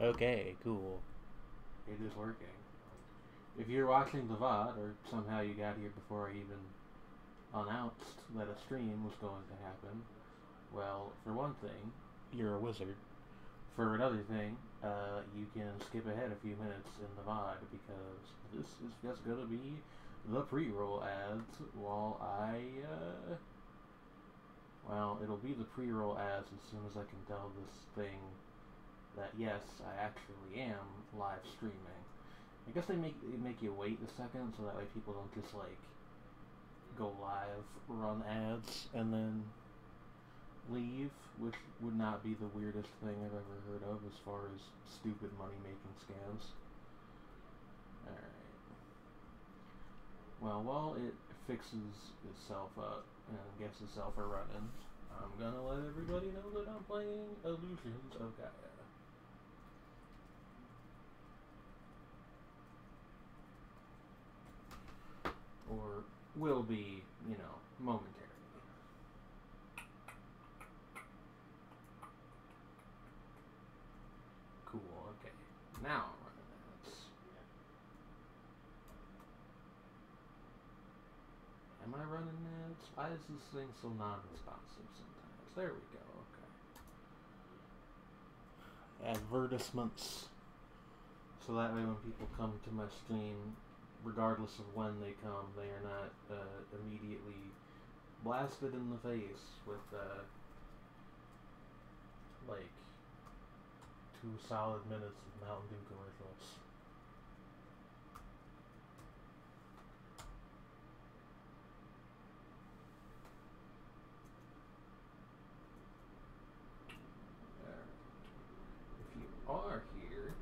Okay, cool. It is working. If you're watching the VOD, or somehow you got here before I even announced that a stream was going to happen, well, for one thing, You're a wizard. for another thing, you can skip ahead a few minutes in the VOD because this is just going to be the pre-roll ads while well, it'll be the pre-roll ads as soon as I can tell this thing that yes, I actually am live streaming. I guess they make you wait a second so that way people don't just like go live, run ads, and then leave, which would not be the weirdest thing I've ever heard of as far as stupid money-making scams. Alright. Well, while it fixes itself up and gets itself a running, I'm gonna let everybody know that I'm playing Illusions of Gaia. Or will be, momentarily. Cool, okay. Now I'm running ads. Am I running ads? Why is this thing so non-responsive sometimes? There we go, okay. Advertisements. So that way when people come to my stream, regardless of when they come, they are not immediately blasted in the face with like 2 solid minutes of Mountain Dew commercials. Alright. If you are here,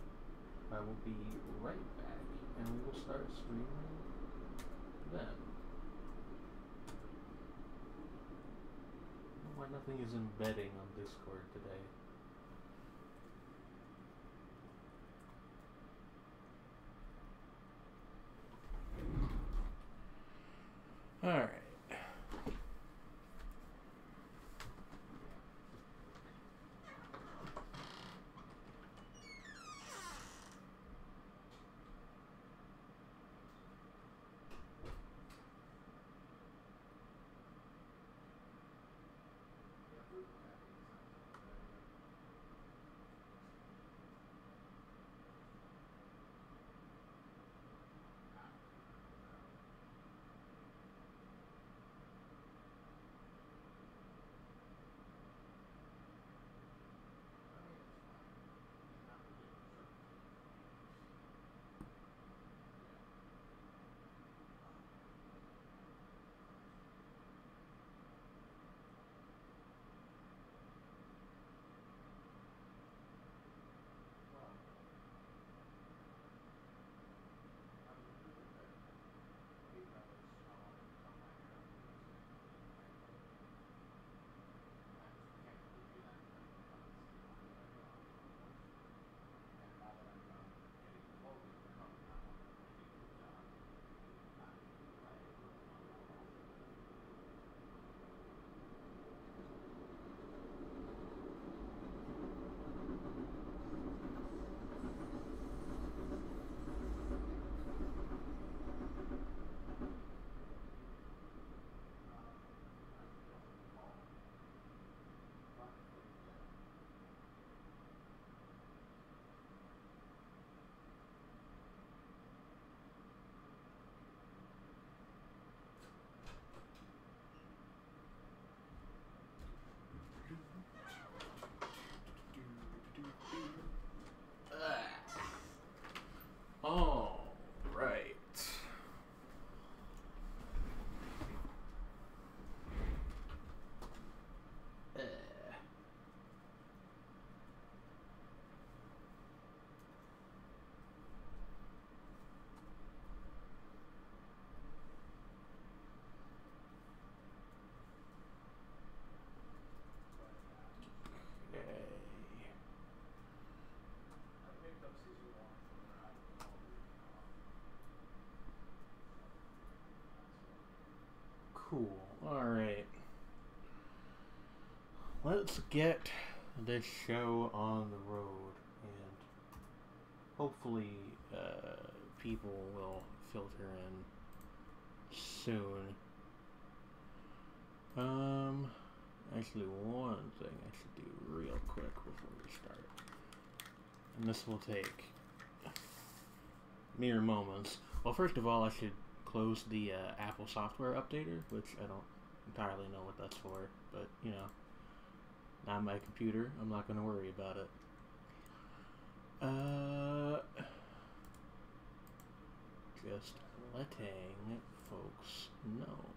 I will be right back and we will start streaming then. Why nothing is embedding on Discord today? Alright. All right. Cool. Alright. Let's get this show on the road. And hopefully people will filter in soon. Actually, one thing I should do real quick before we start, and this will take mere moments. Well, first of all, I should close the Apple software updater, which I don't entirely know what that's for, but you know, not my computer. I'm not going to worry about it. Just letting folks know.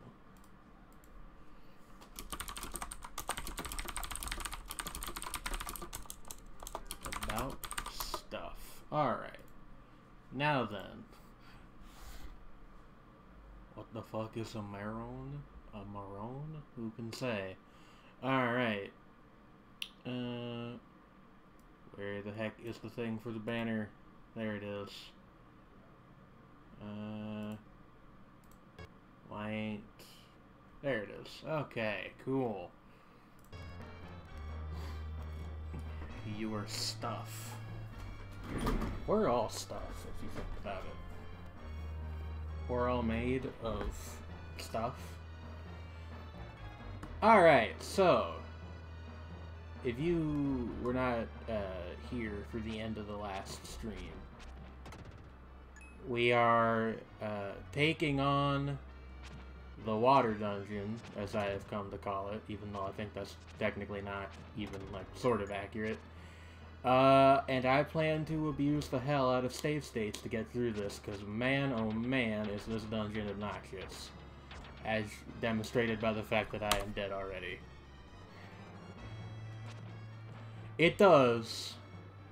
About stuff. Alright. Now then. What the fuck is a marone? A marone? Who can say? Alright. Where the heck is the thing for the banner? There it is. Why ain't... There it is. Okay, cool. Your stuff. We're all stuff, if you think about it. We're all made of stuff. Alright, so... if you were not here for the end of the last stream, we are taking on the water dungeon, as I have come to call it, even though I think that's technically not even, like, sort of accurate. And I plan to abuse the hell out of save states to get through this, because man, oh man, is this dungeon obnoxious. As demonstrated by the fact that I am dead already. It does.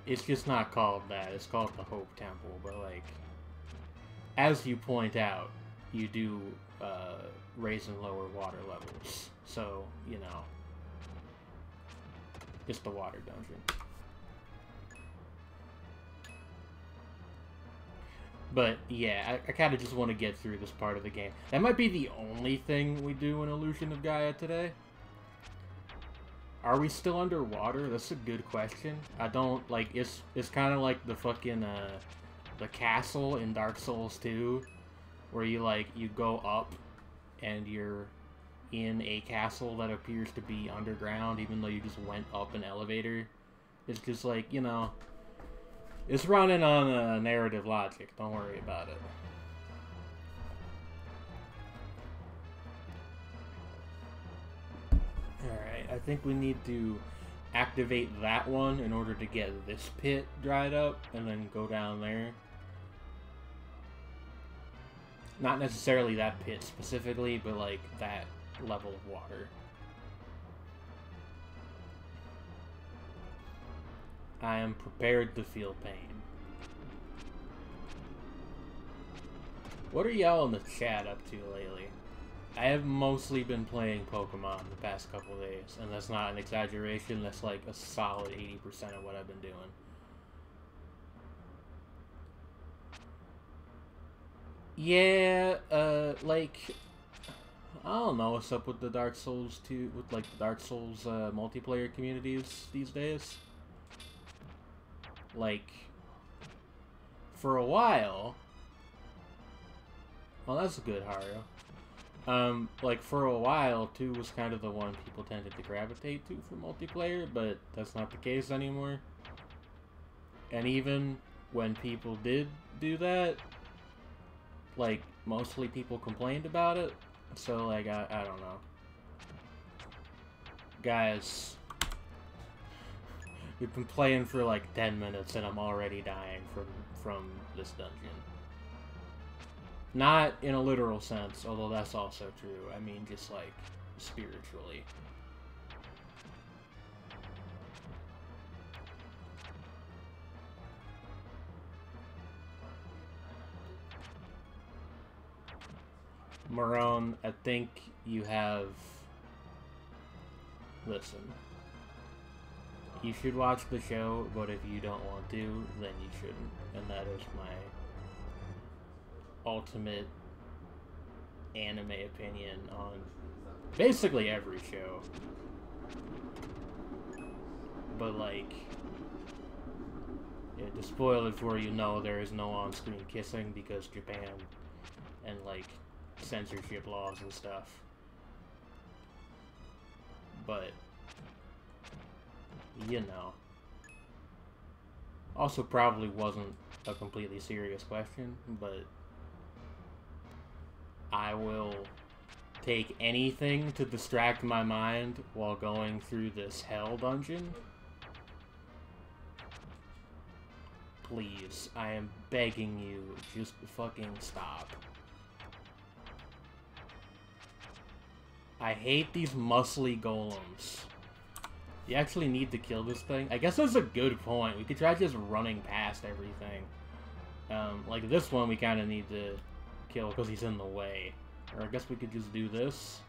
It's just not called that. It's called the Hope Temple, but, like, as you point out, you do raise and lower water levels. So, you know, it's the water dungeon. But, yeah, I kind of just want to get through this part of the game. That might be the only thing we do in Illusion of Gaia today. Are we still underwater? That's a good question. I don't, like, it's kind of like the fucking, the castle in Dark Souls 2, where you, like, you go up, and you're in a castle that appears to be underground, even though you just went up an elevator. It's just like, you know, it's running on narrative logic. Don't worry about it. Alright, I think we need to activate that one in order to get this pit dried up, and then go down there. Not necessarily that pit specifically, but like that level of water. I am prepared to feel pain. What are y'all in the chat up to lately? I have mostly been playing Pokemon the past couple of days, and that's not an exaggeration, that's like a solid 80% of what I've been doing. Yeah, like, I don't know what's up with the Dark Souls 2, with like the Dark Souls multiplayer communities these days. Like, for a while, well, that's a good Haru. Like, for a while, 2 was kind of the one people tended to gravitate to for multiplayer, but that's not the case anymore. And even when people did do that, like, mostly people complained about it, so, like, I don't know. Guys, we've been playing for, like, 10 minutes, and I'm already dying from this dungeon. Not in a literal sense, although that's also true. I mean, just, like, spiritually. Marone, I think you have... Listen. You should watch the show, but if you don't want to, then you shouldn't. And that is my ultimate anime opinion on basically every show. But, like, To spoil it for you, no, there is no on-screen kissing because Japan and, like, censorship laws and stuff. But, you know. Also probably wasn't a completely serious question, but I will take anything to distract my mind while going through this hell dungeon. Please, I am begging you, just fucking stop. I hate these muscly golems. You actually need to kill this thing? I guess that's a good point. We could try just running past everything. Like this one we kind of need to kill because he's in the way. Or I guess we could just do this.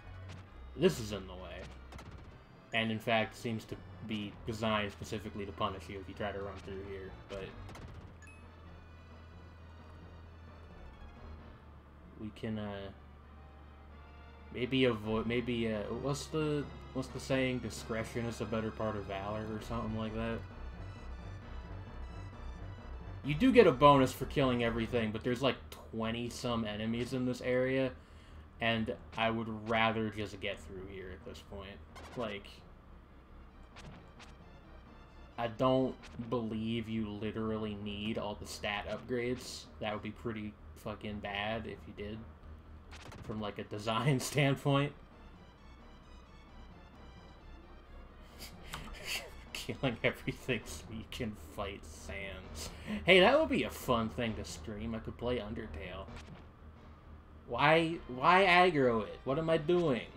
This is in the way. And in fact seems to be designed specifically to punish you if you try to run through here, but... we can, maybe avoid, what's the saying? Discretion is a better part of valor, or something like that? You do get a bonus for killing everything, but there's like 20-some enemies in this area, and I would rather just get through here at this point. Like, I don't believe you literally need all the stat upgrades. That would be pretty fucking bad if you did, from like a design standpoint. Killing everything so you can fight Sans. Hey, that would be a fun thing to stream. I could play Undertale. Why aggro it? What am I doing?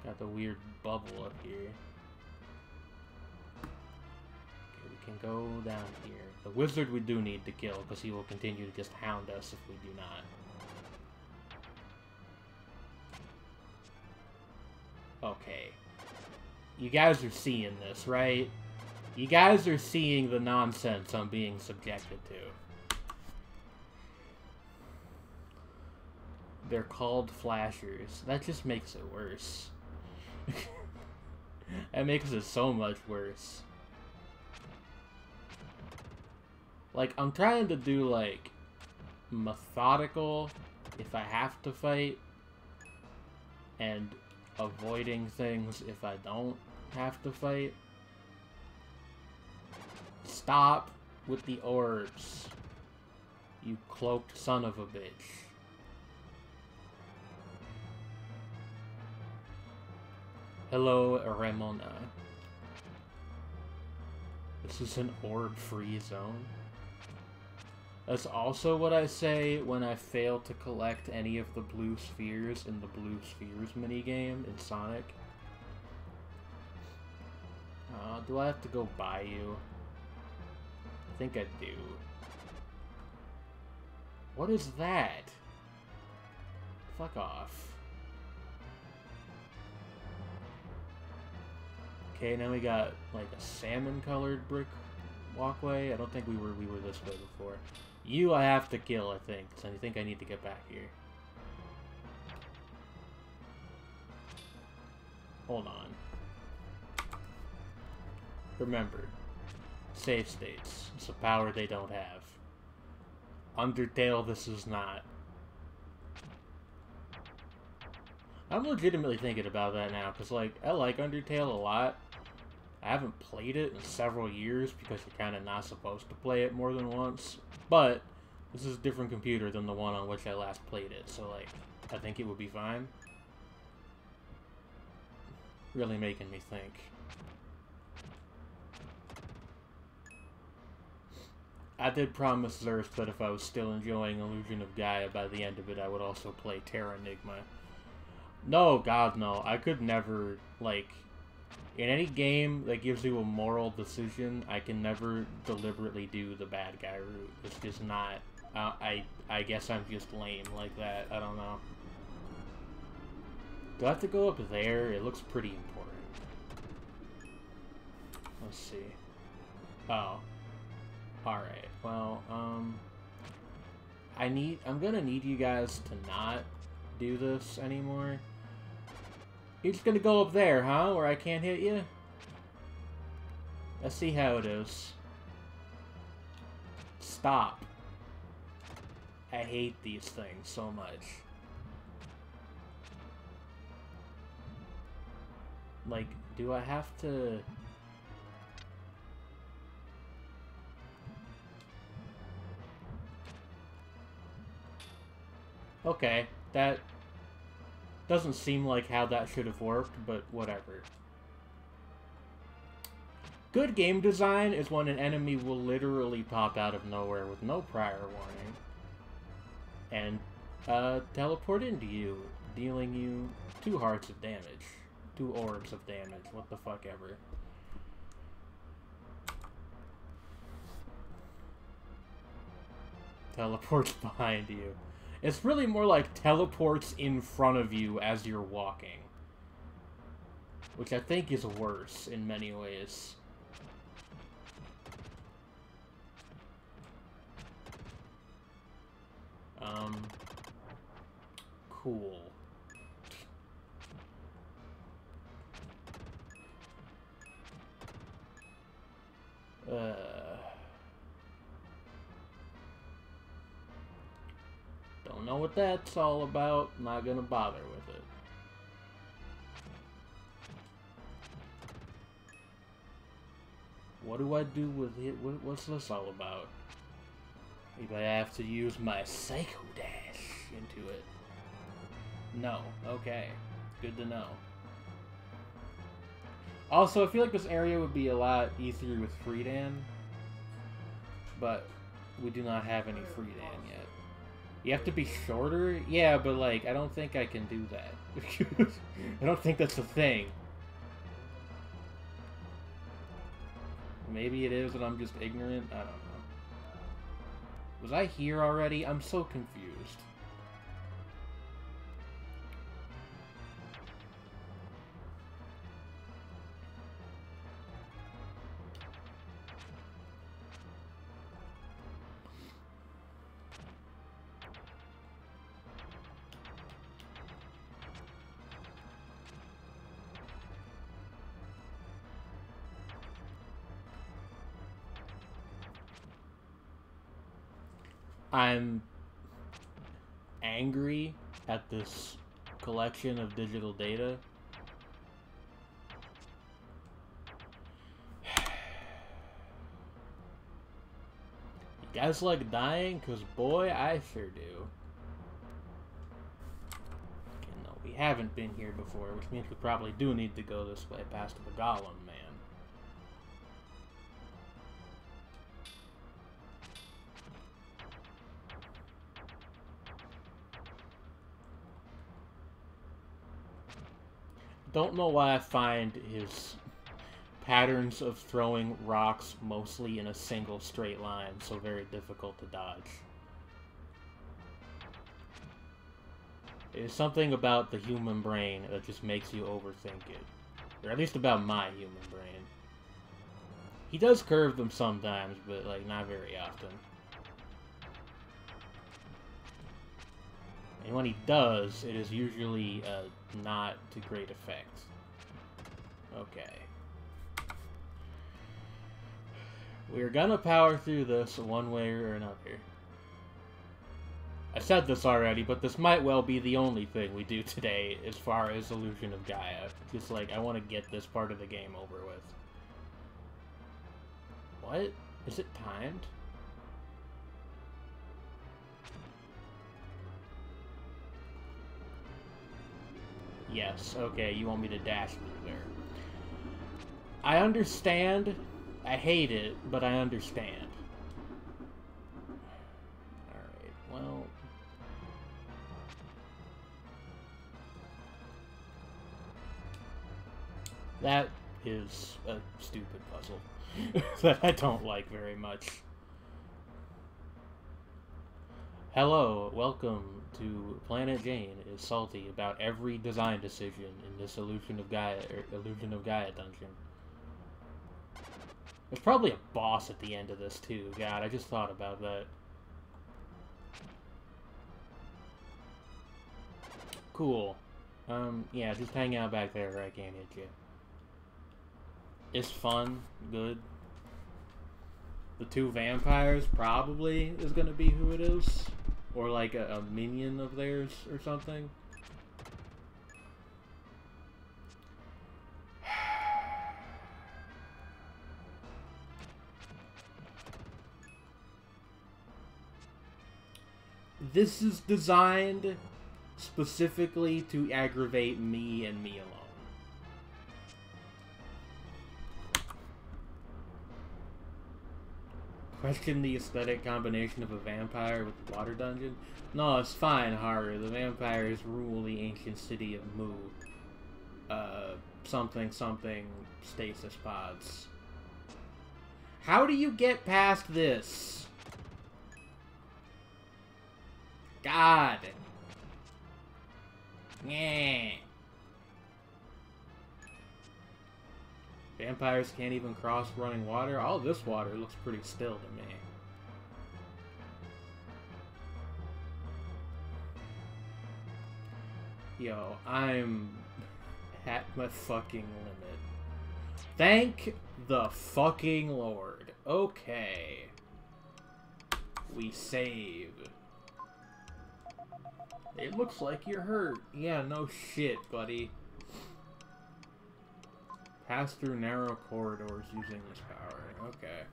Got the weird bubble up here. Can go down here. The wizard we do need to kill, because he will continue to just hound us if we do not. Okay. You guys are seeing this, right? You guys are seeing the nonsense I'm being subjected to. They're called flashers. That just makes it worse. That makes it so much worse. Like, I'm trying to do, like, methodical if I have to fight, and avoiding things if I don't have to fight. Stop with the orbs, you cloaked son of a bitch. Hello, Ramona. This is an orb-free zone. That's also what I say when I fail to collect any of the blue spheres in the blue spheres minigame in Sonic. Do I have to go buy you? I think I do. What is that? Fuck off. Okay, now we got like a salmon-colored brick walkway. I don't think we were this way before. You I have to kill, I think, so I think I need to get back here. Hold on. Remember, save states. It's a power they don't have. Undertale, this is not. I'm legitimately thinking about that now, because, like, I like Undertale a lot. I haven't played it in several years because you're kind of not supposed to play it more than once. But this is a different computer than the one on which I last played it, so like, I think it would be fine. Really making me think. I did promise Zerst that if I was still enjoying Illusion of Gaia by the end of it, I would also play Terranigma. No, God, no. I could never, like... in any game that gives you a moral decision, I can never deliberately do the bad guy route. It's just not... I guess I'm just lame like that. I don't know. Do I have to go up there? It looks pretty important. Let's see. Oh. Alright. Well, I'm gonna need you guys to not do this anymore. You're just gonna go up there, huh? Where I can't hit you? Let's see how it is. Stop. I hate these things so much. Like, do I have to... Okay, that doesn't seem like how that should have worked, but whatever. Good game design is when an enemy will literally pop out of nowhere with no prior warning and teleport into you, dealing you 2 hearts of damage. 2 orbs of damage, what the fuck ever. Teleports behind you. It's really more like teleports in front of you as you're walking. Which I think is worse in many ways. Cool. Don't know what that's all about. Not gonna bother with it. What do I do with it? What's this all about? Maybe I have to use my Psycho Dash into it. No. Okay. Good to know. Also, I feel like this area would be a lot easier with Freedan. But we do not have any Freedan yet. You have to be shorter? Yeah, but like, I don't think I can do that. I don't think that's a thing. Maybe it is and I'm just ignorant? I don't know. Was I here already? I'm so confused. I'm angry at this collection of digital data. You guys like dying? Because boy, I sure do. Okay, no, we haven't been here before, which means we probably do need to go this way past the Golem Man. Don't know why I find his patterns of throwing rocks mostly in a single straight line so very difficult to dodge. There's something about the human brain that just makes you overthink it. Or at least about my human brain. He does curve them sometimes, but like not very often. And when he does, it is usually not to great effect. Okay. We're gonna power through this one way or another. I said this already, but this might well be the only thing we do today as far as Illusion of Gaia. Just like, I want to get this part of the game over with. What? Is it timed? Yes, okay, you want me to dash through there. I understand. I hate it, but I understand. Alright, well... That is a stupid puzzle that I don't like very much. Hello, welcome to Planet Jane is salty about every design decision in this Illusion of Gaia dungeon. There's probably a boss at the end of this too. God, I just thought about that. Cool. Yeah, just hang out back there where I can't hit you. It's fun, good. The two vampires probably is gonna be who it is. Or like a minion of theirs or something. This is designed specifically to aggravate me and me alone. Question the aesthetic combination of a vampire with a water dungeon? No, it's fine, Haru. The vampires rule the ancient city of Mu. Something stasis pods. How do you get past this? God. Yeah. Vampires can't even cross running water. All this water looks pretty still to me. Yo, I'm at my fucking limit. Thank the fucking Lord. Okay. We save. It looks like you're hurt. Yeah, no shit, buddy. Pass through narrow corridors using this power. Okay.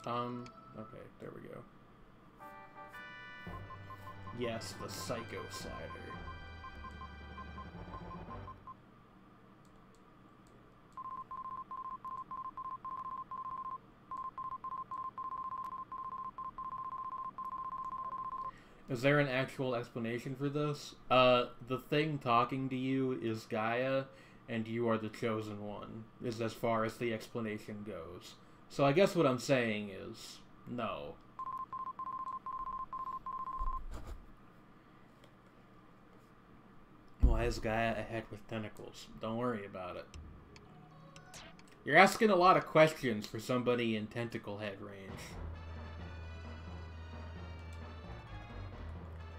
Okay, there we go. Yes, the Psycho Slider. Is there an actual explanation for this? The thing talking to you is Gaia, and you are the chosen one, is as far as the explanation goes. So I guess what I'm saying is, no. Why is Gaia a head with tentacles? Don't worry about it. You're asking a lot of questions for somebody in tentacle head range.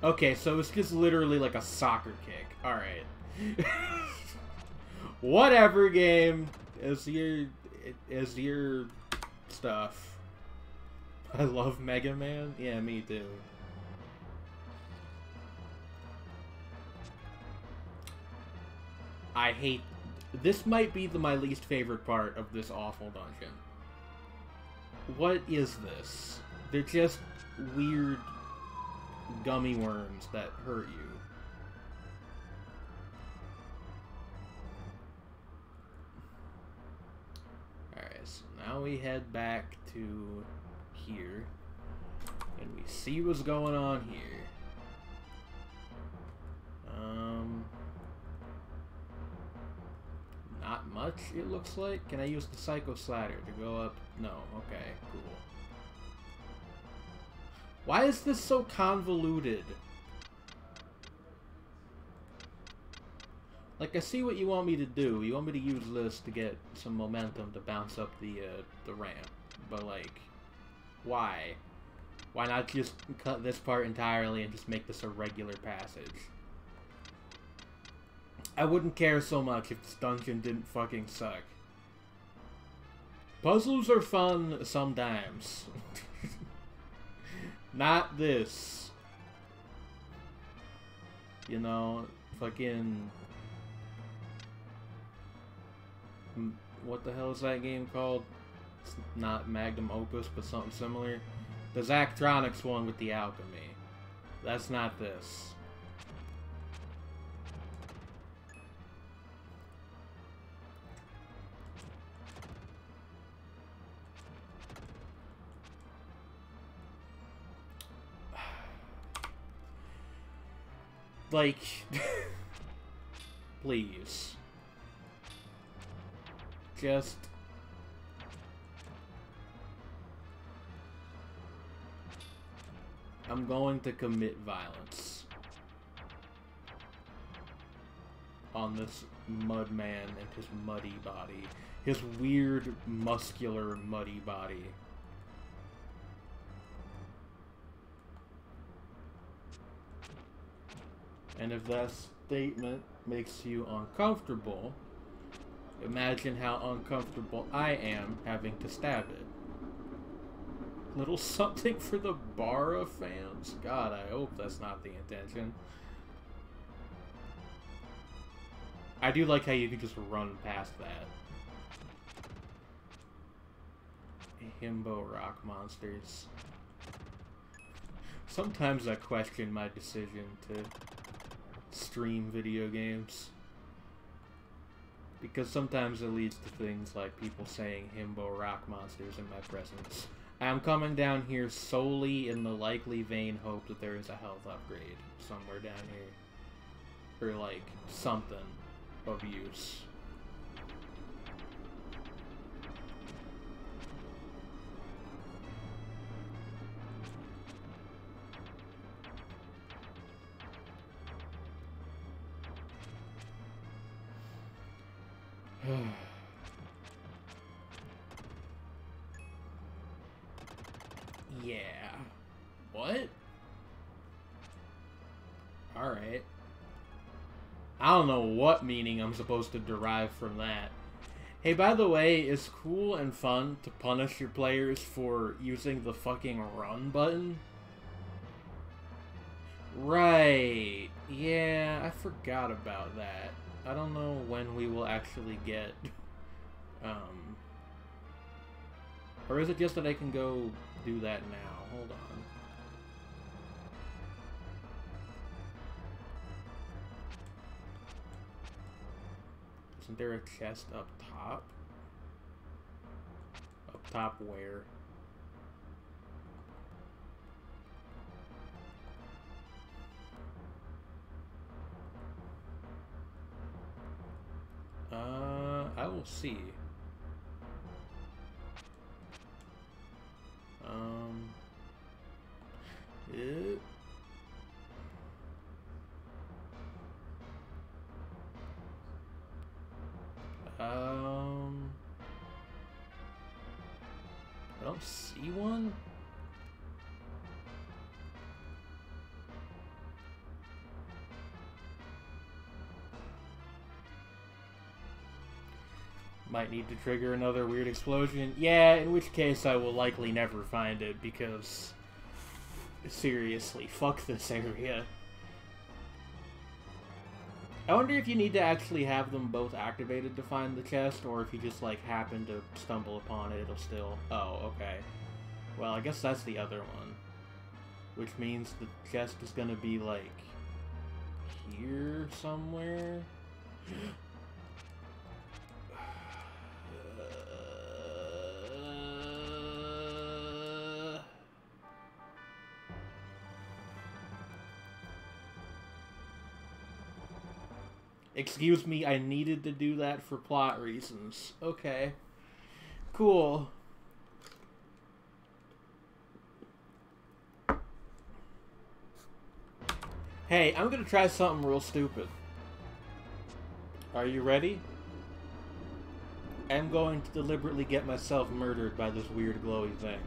Okay, so it's just literally like a soccer kick. Alright. Whatever, game. Is your stuff. I love Mega Man. Yeah, me too. I hate... This might be my least favorite part of this awful dungeon. What is this? They're just weird gummy worms that hurt you. Alright, so now we head back to here. And we see what's going on here. Not much, it looks like. Can I use the Psycho Slider to go up? No. Okay, cool. Why is this so convoluted? Like, I see what you want me to do. You want me to use this to get some momentum to bounce up the ramp. But, like, why? Why not just cut this part entirely and just make this a regular passage? I wouldn't care so much if this dungeon didn't fucking suck. Puzzles are fun sometimes. Not this. You know, fucking... What the hell is that game called? It's not Magnum Opus, but something similar. The Zachtronics one with the alchemy. That's not this. Like, please. Just... I'm going to commit violence on this mud man and his muddy body. His weird, muscular, muddy body. And if that statement makes you uncomfortable, imagine how uncomfortable I am having to stab it. Little something for the Bara fans? God, I hope that's not the intention. I do like how you can just run past that. Himbo rock monsters. Sometimes I question my decision to stream video games. Because sometimes it leads to things like people saying himbo rock monsters in my presence. I'm coming down here solely in the likely vain hope that there is a health upgrade somewhere down here. Or like, something of use. Yeah. What? Alright. I don't know what meaning I'm supposed to derive from that. Hey, by the way, it's cool and fun to punish your players for using the fucking run button. Right. Yeah, I forgot about that. I don't know when we will actually get... Or is it just that I can go do that now? Hold on. Isn't there a chest up top? Up top where? I will see. It... I don't see one. Might need to trigger another weird explosion. Yeah, in which case I will likely never find it because... Seriously, fuck this area. I wonder if you need to actually have them both activated to find the chest, or if you just, like, happen to stumble upon it, it'll still... Oh, okay. Well, I guess that's the other one. Which means the chest is gonna be, like... here somewhere? Excuse me, I needed to do that for plot reasons. Okay. Cool. Hey, I'm gonna try something real stupid. Are you ready? I'm going to deliberately get myself murdered by this weird glowy thing.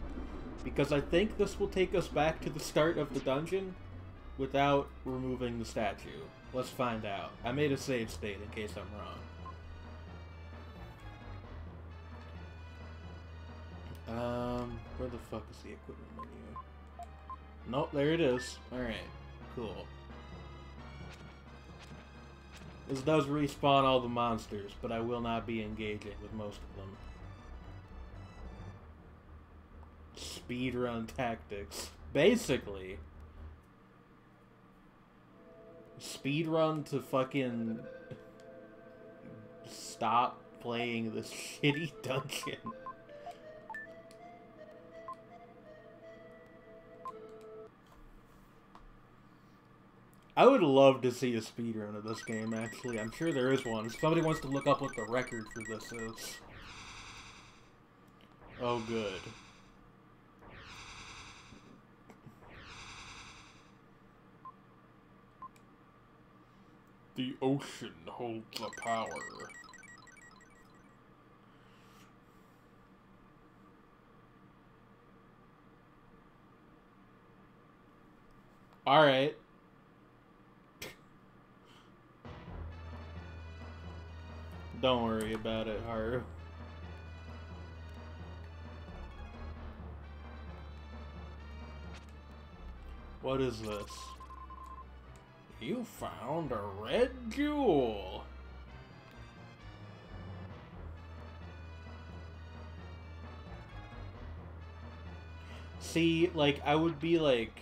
Because I think this will take us back to the start of the dungeon without removing the statue. Let's find out. I made a save state in case I'm wrong. Where the fuck is the equipment menu? Nope, there it is. Alright, cool. This does respawn all the monsters, but I will not be engaging with most of them. Speedrun tactics. Basically... Speedrun to fucking stop playing this shitty dungeon. I would love to see a speedrun of this game, actually. I'm sure there is one. If somebody wants to look up what the record for this is. Oh, good. The ocean holds the power. Alright. Don't worry about it, Haru. What is this? You found a red jewel. See, like, I would be like,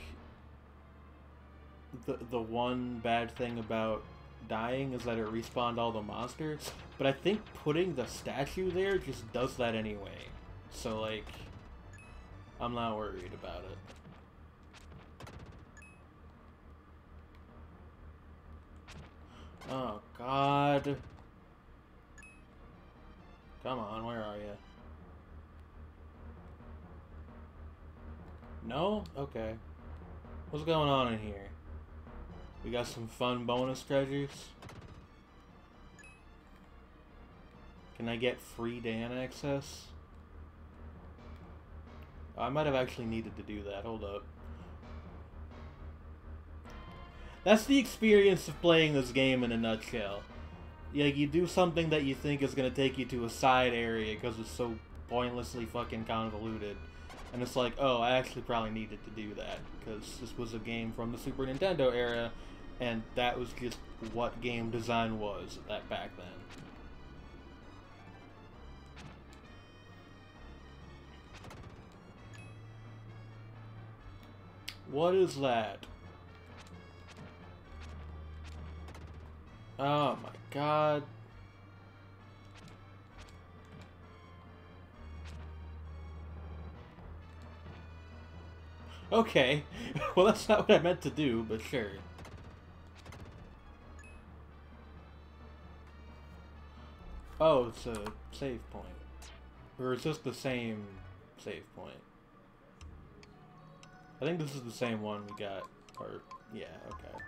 the one bad thing about dying is that it respawned all the monsters, but I think putting the statue there just does that anyway. So, like, I'm not worried about it. Oh, God. Come on, where are you? No? Okay. What's going on in here? We got some fun bonus treasures. Can I get free Dan access? Oh, I might have actually needed to do that. Hold up. That's the experience of playing this game in a nutshell. Like, you do something that you think is going to take you to a side area because it's so pointlessly fucking convoluted. And it's like, oh, I actually probably needed to do that because this was a game from the Super Nintendo era, and that was just what game design was back then. What is that? Oh my God. Okay. Well, that's not what I meant to do, but sure. Oh, it's a save point. Or is this the same save point? I think this is the same one we got. Or, yeah, okay.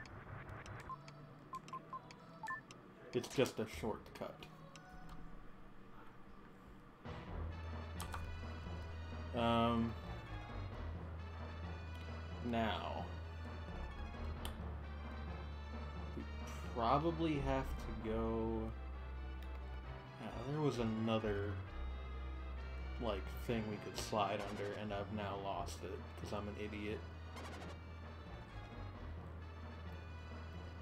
It's just a shortcut. Now. We probably have to go... there was another, like, thing we could slide under, and I've now lost it, because I'm an idiot.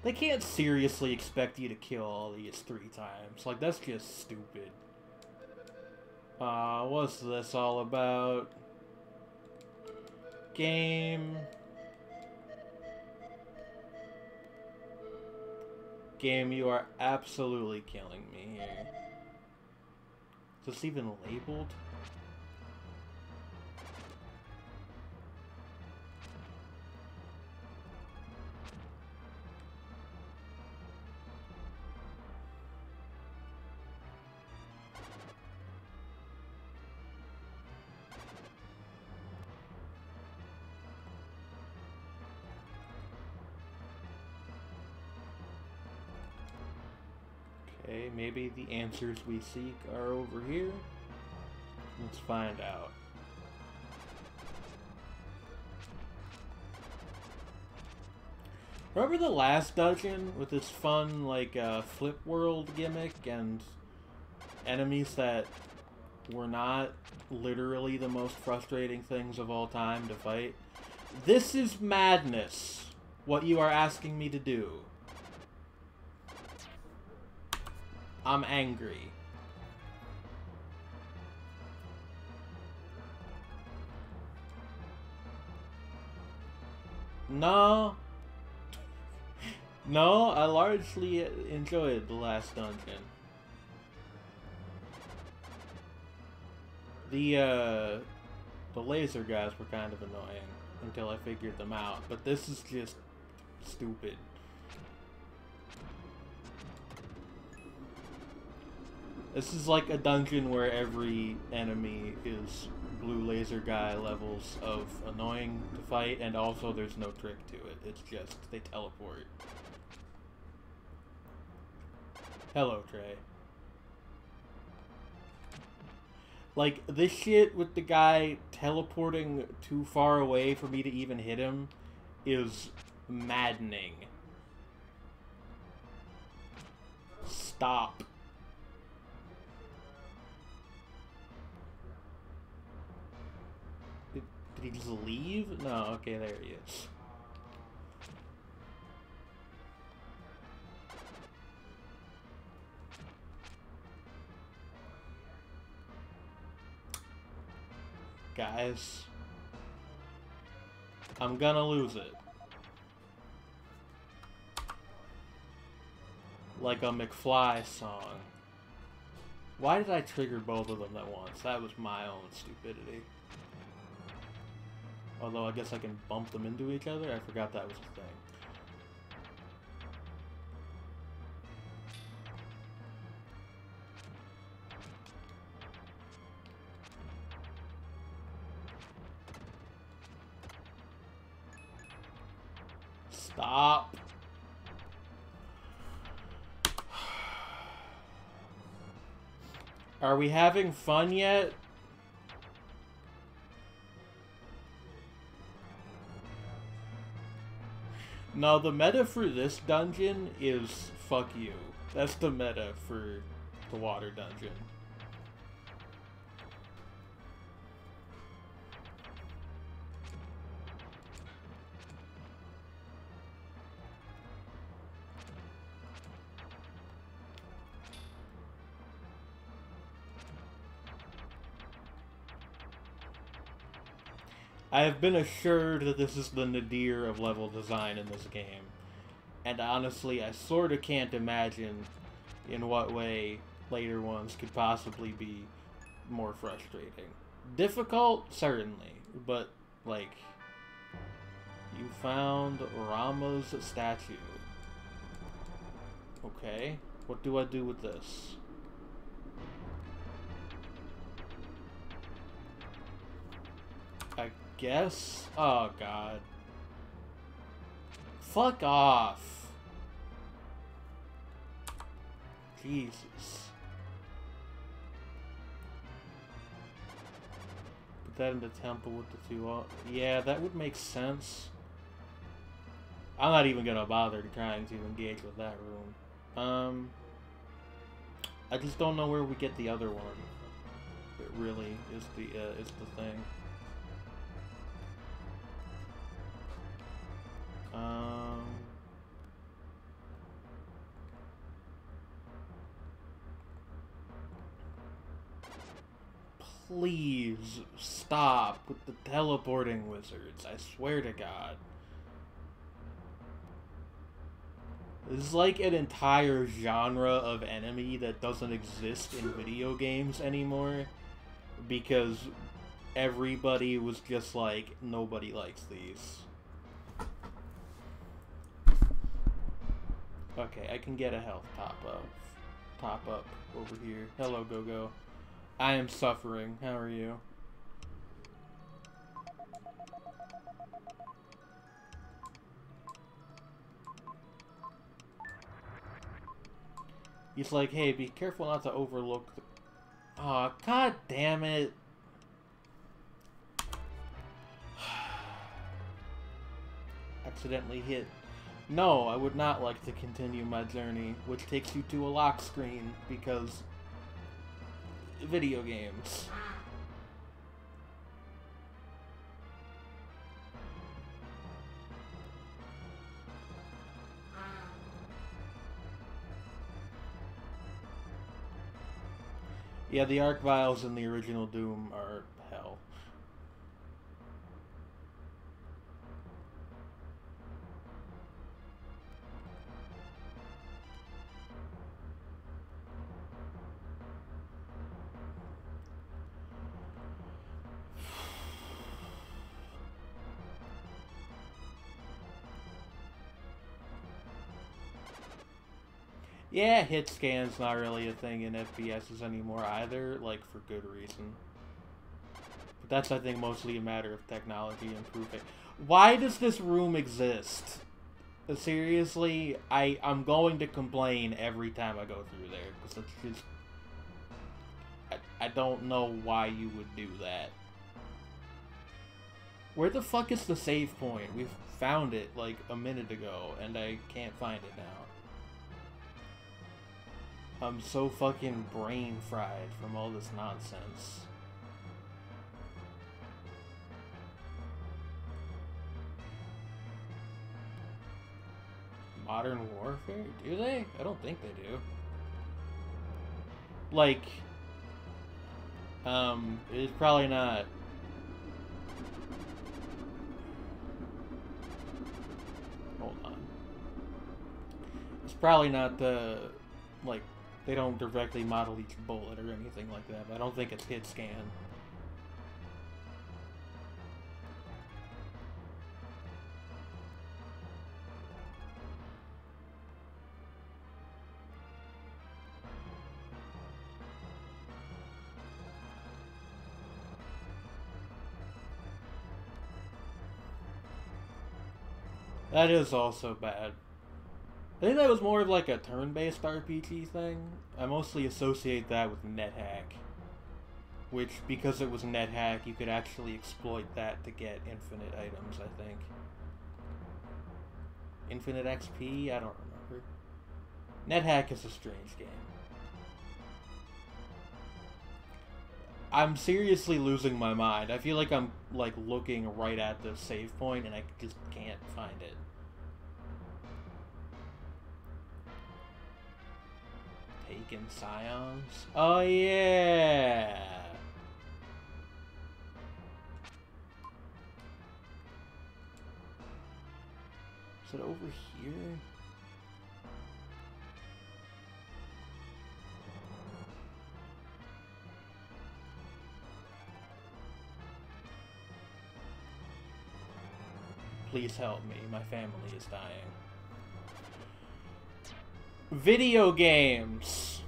They can't seriously expect you to kill all these 3 times. Like, that's just stupid. What's this all about? Game. Game, you are absolutely killing me here. Is this even labeled? Okay, maybe the answers we seek are over here. Let's find out. Remember the last dungeon with this fun, like, flip world gimmick and enemies that were not literally the most frustrating things of all time to fight? This is madness, what you are asking me to do. I'm angry. No. No, I largely enjoyed the last dungeon. The laser guys were kind of annoying until I figured them out, but this is just stupid. This is like a dungeon where every enemy is blue laser guy levels of annoying to fight, and also there's no trick to it. It's just they teleport. Hello, Trey. Like, this shit with the guy teleporting too far away for me to even hit him is maddening. Stop. Did he just leave? No, okay, there he is. Guys, I'm gonna lose it. Like a McFly song. Why did I trigger both of them at once? That was my own stupidity. Although I guess I can bump them into each other. I forgot that was a thing. Stop. Are we having fun yet? No, the meta for this dungeon is fuck you. That's the meta for the water dungeon. I have been assured that this is the nadir of level design in this game. And honestly, I sorta can't imagine in what way later ones could possibly be more frustrating. Difficult? Certainly. But, like, you found Rama's statue. Okay. What do I do with this? I guess? Oh, God. Fuck off. Jesus. Put that in the temple with the two... Yeah, that would make sense. I'm not even gonna bother trying to engage with that room. I just don't know where we get the other one. It really is the thing. Please stop with the teleporting wizards. I swear to God. This is like an entire genre of enemy that doesn't exist in video games anymore. Because everybody was just like, nobody likes these. Okay, I can get a health top up over here. Hello, Go-Go. I am suffering. How are you? He's like, hey, be careful not to overlook the... Aw, god damn it. Accidentally hit. No, I would not like to continue my journey, which takes you to a lock screen, because... video games. Yeah, the Arc Vials in the original Doom are hell. Yeah, hit scan's not really a thing in FPSs anymore either, like, for good reason. But that's, I think, mostly a matter of technology improving. Why does this room exist? Seriously, I'm going to complain every time I go through there, because it's just... I don't know why you would do that. Where the fuck is the save point? We found it, like, a minute ago, and I can't find it now. I'm so fucking brain fried from all this nonsense. Modern Warfare? Do they? I don't think they do. Like, it's probably not. Hold on. It's probably not the, like, they don't directly model each bullet or anything like that, but I don't think it's hit scan. That is also bad. I think that was more of like a turn-based RPG thing. I mostly associate that with NetHack. Which, because it was NetHack, you could actually exploit that to get infinite items, I think. Infinite XP? I don't remember. NetHack is a strange game. I'm seriously losing my mind. I feel like I'm, like, looking right at the save point and I just can't find it. Taken Scions? Oh, yeah! Is it over here? Please help me. My family is dying. Video games.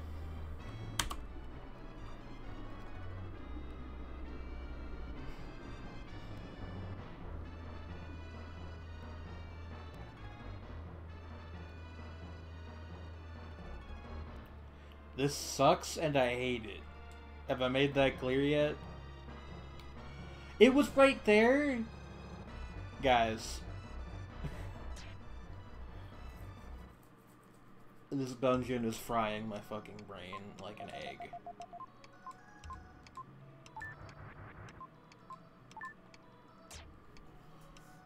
This sucks and I hate it. Have I made that clear yet? It was right there. Guys. This dungeon is frying my fucking brain like an egg.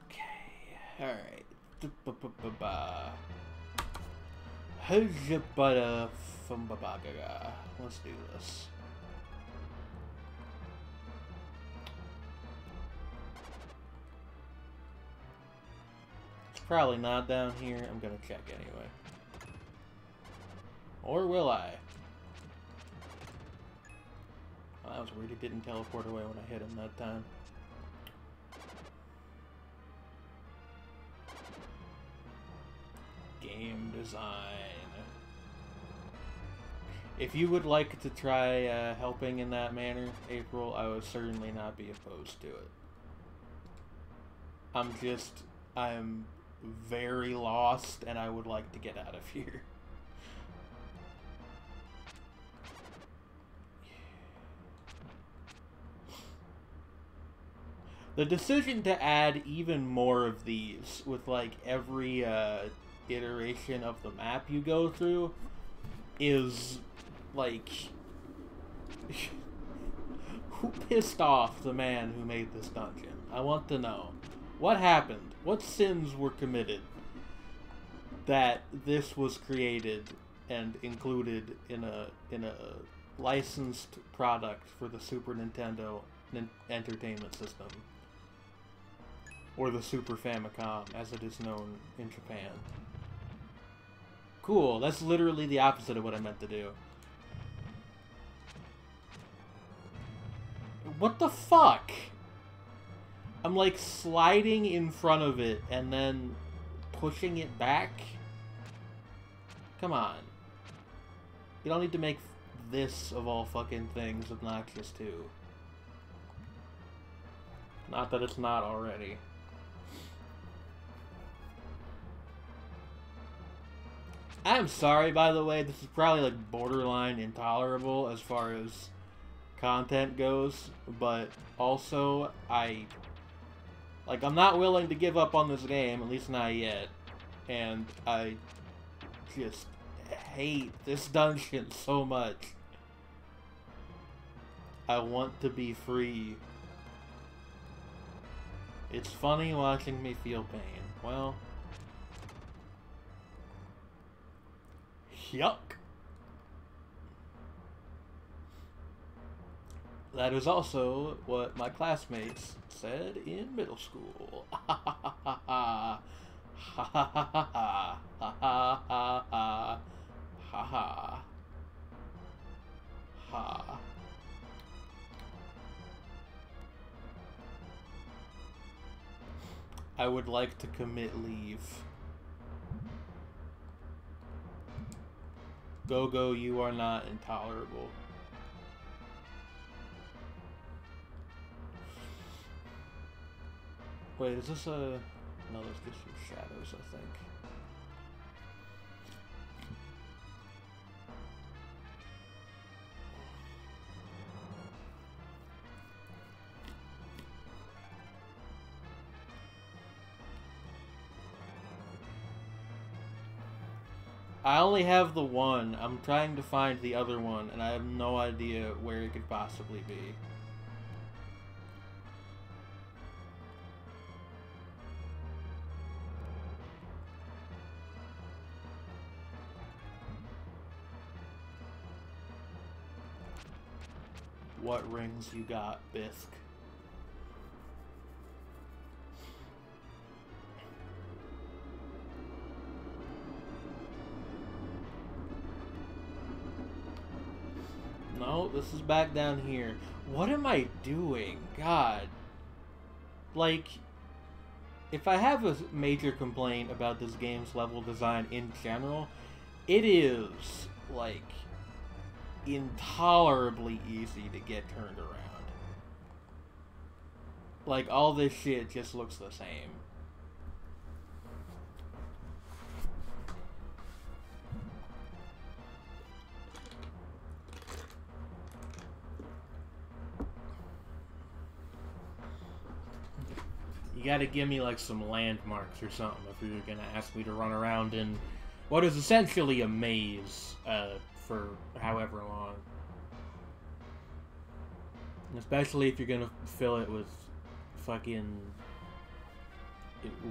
Okay, alright. Let's do this. It's probably not down here. I'm gonna check anyway. Or will I? Oh, that was weird. He didn't teleport away when I hit him that time. Game design. If you would like to try helping in that manner, April, I would certainly not be opposed to it. I'm very lost and I would like to get out of here. The decision to add even more of these with, like, every iteration of the map you go through is, like... Who pissed off the man who made this dungeon? I want to know. What happened? What sins were committed that this was created and included in a licensed product for the Super Nintendo Entertainment System? Or the Super Famicom, as it is known in Japan. Cool, that's literally the opposite of what I meant to do. What the fuck? I'm like sliding in front of it and then pushing it back? Come on. You don't need to make this, of all fucking things, obnoxious too. Not that it's not already. I'm sorry, by the way, this is probably like borderline intolerable as far as content goes, but also I'm not willing to give up on this game, at least not yet, and I just hate this dungeon so much. I want to be free. It's funny watching me feel pain. Well, Yuck. That is also what my classmates said in middle school. Ha ha ha ha ha. Ha ha ha ha ha. Ha ha ha ha. Ha ha. Ha. I would like to commit leave. Go, you are not intolerable. Wait, is this a... No, there's just some shadows, I think. I only have the one. I'm trying to find the other one, and I have no idea where it could possibly be. What rings you got, Bisque? No, this is back down here. What am I doing? God. Like, if I have a major complaint about this game's level design in general, it is, like, intolerably easy to get turned around. Like, all this shit just looks the same. You gotta give me, like, some landmarks or something if you're gonna ask me to run around in what is essentially a maze, for however long. Especially if you're gonna fill it with fucking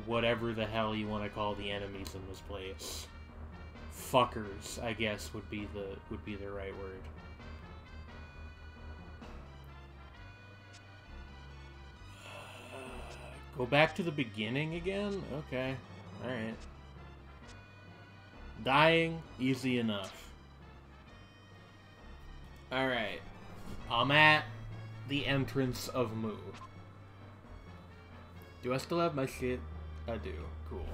whatever the hell you want to call the enemies in this place. Fuckers, I guess would be the right word. Go back to the beginning again? Okay. Alright. Dying, easy enough. Alright. I'm at the entrance of Mu. Do I still have my shit? I do. Cool.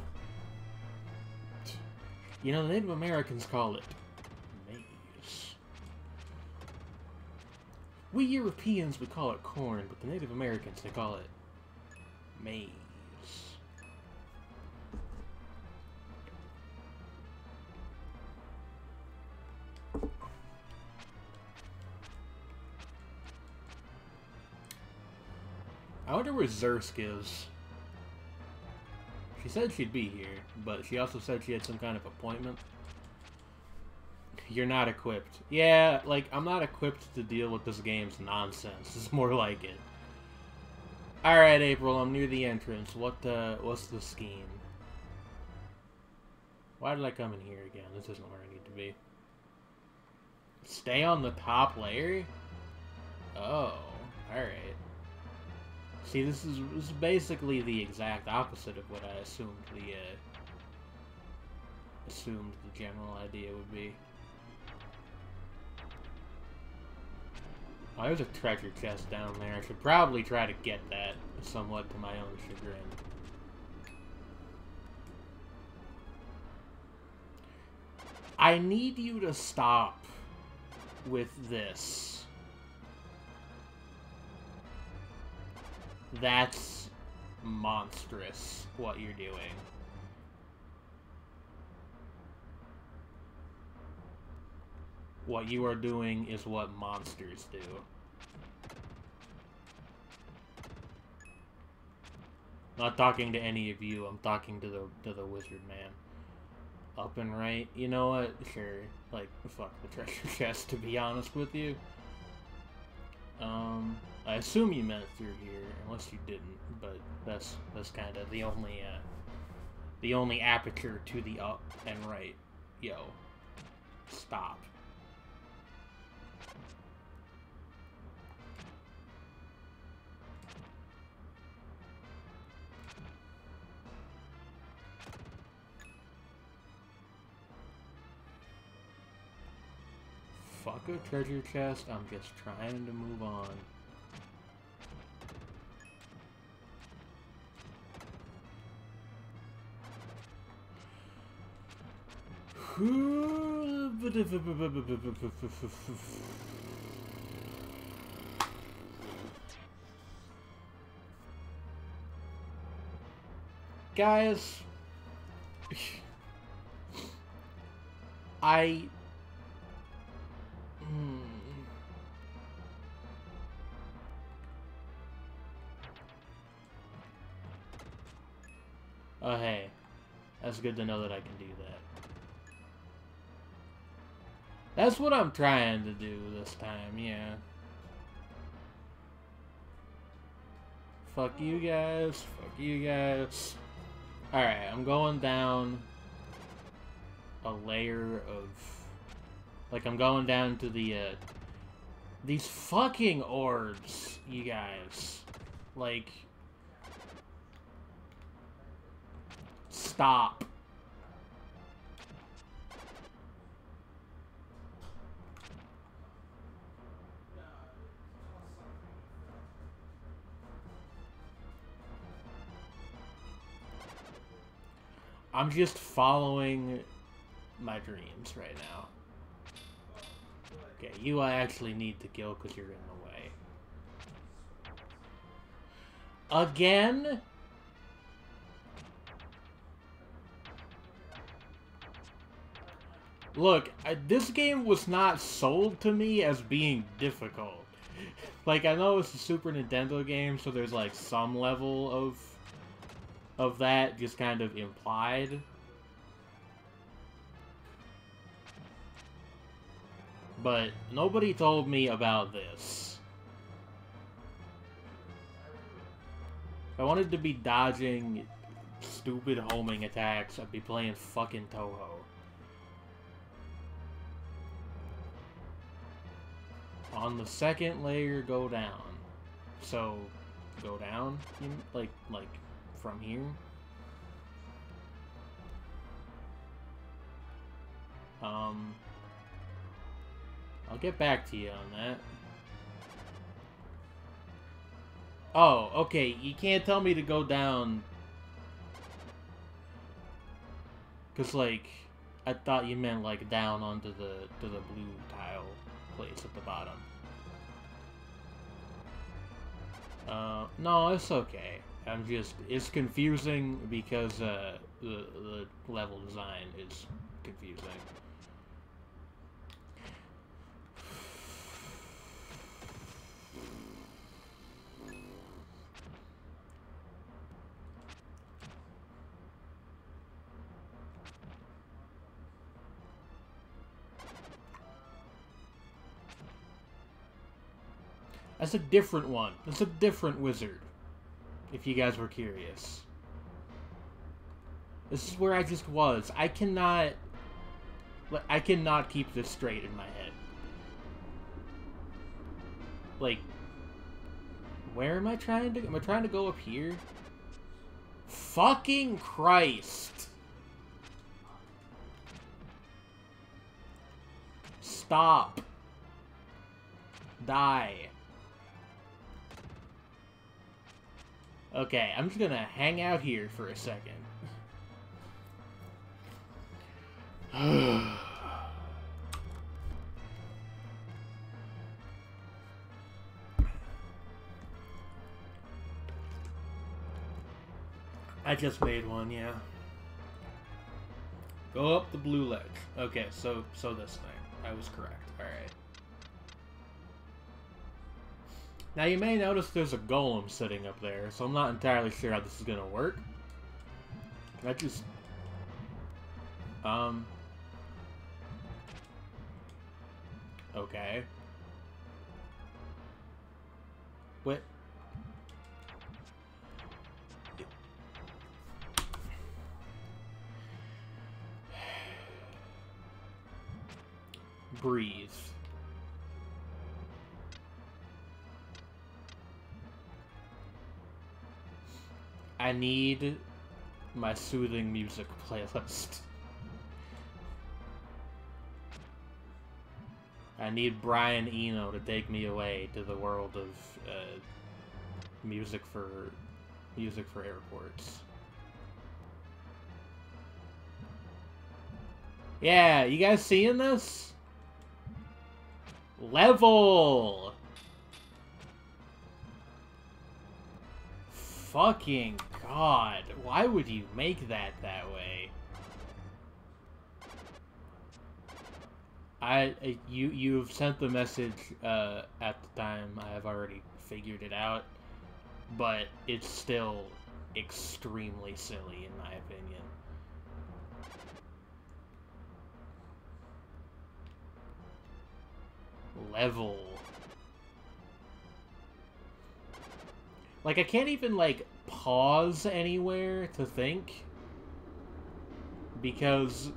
You know, the Native Americans call it maize. We Europeans would call it corn, but the Native Americans, they call it maize. I wonder where Zursk is. She said she'd be here, but she also said she had some kind of appointment. You're not equipped. Yeah, like, I'm not equipped to deal with this game's nonsense. It's more like it. Alright, April, I'm near the entrance. What's the scheme? Why did I come in here again? This isn't where I need to be. Stay on the top layer? Oh, alright. See, this is basically the exact opposite of what I assumed the general idea would be. Oh, there's a treasure chest down there. I should probably try to get that, somewhat to my own chagrin. I need you to stop with this. That's monstrous, what you're doing. What you are doing is what monsters do. Not talking to any of you, I'm talking to the wizard man. Up and right. You know what? Sure. Like, fuck the treasure chest, to be honest with you. I assume you meant through here, unless you didn't, but that's kind of the only aperture to the up and right. Yo. Stop. Fuck a treasure chest, I'm just trying to move on. Guys, oh hey, that's good to know that I can do that. That's what I'm trying to do this time, yeah. Fuck you guys, fuck you guys. Alright, I'm going down a layer of... Like, I'm going down to the, these fucking orbs, you guys. Like... Stop. I'm just following my dreams right now. Okay, you I actually need to kill because you're in the way. Again? Look, this game was not sold to me as being difficult. Like, I know it's a Super Nintendo game, so there's like some level of that just kind of implied. But nobody told me about this. If I wanted to be dodging stupid homing attacks, I'd be playing fucking Toho. On the second layer, go down. So, go down? Like from here? I'll get back to you on that. Oh, okay, you can't tell me to go down. Cause like, I thought you meant like down onto the blue tile place at the bottom. No, it's okay. It's confusing because the level design is confusing. That's a different one. That's a different wizard. If you guys were curious. This is where I just was. I cannot keep this straight in my head. Like, where am I trying to... Am I trying to go up here? Fucking Christ! Stop. Die. Okay, I'm just gonna hang out here for a second. I just made one, yeah. Go up the blue ledge. Okay, so this thing. I was correct. Alright. Now you may notice there's a golem sitting up there, so I'm not entirely sure how this is gonna work. Can I just... Okay. What? breathe. I need my soothing music playlist. I need Brian Eno to take me away to the world of music for airports. Yeah, you guys seeing this? Level! Fucking God, why would you make that way? You've sent the message at the time. I have already figured it out, but it's still extremely silly in my opinion. Level. Like, I can't even, like, pause anywhere to think. Because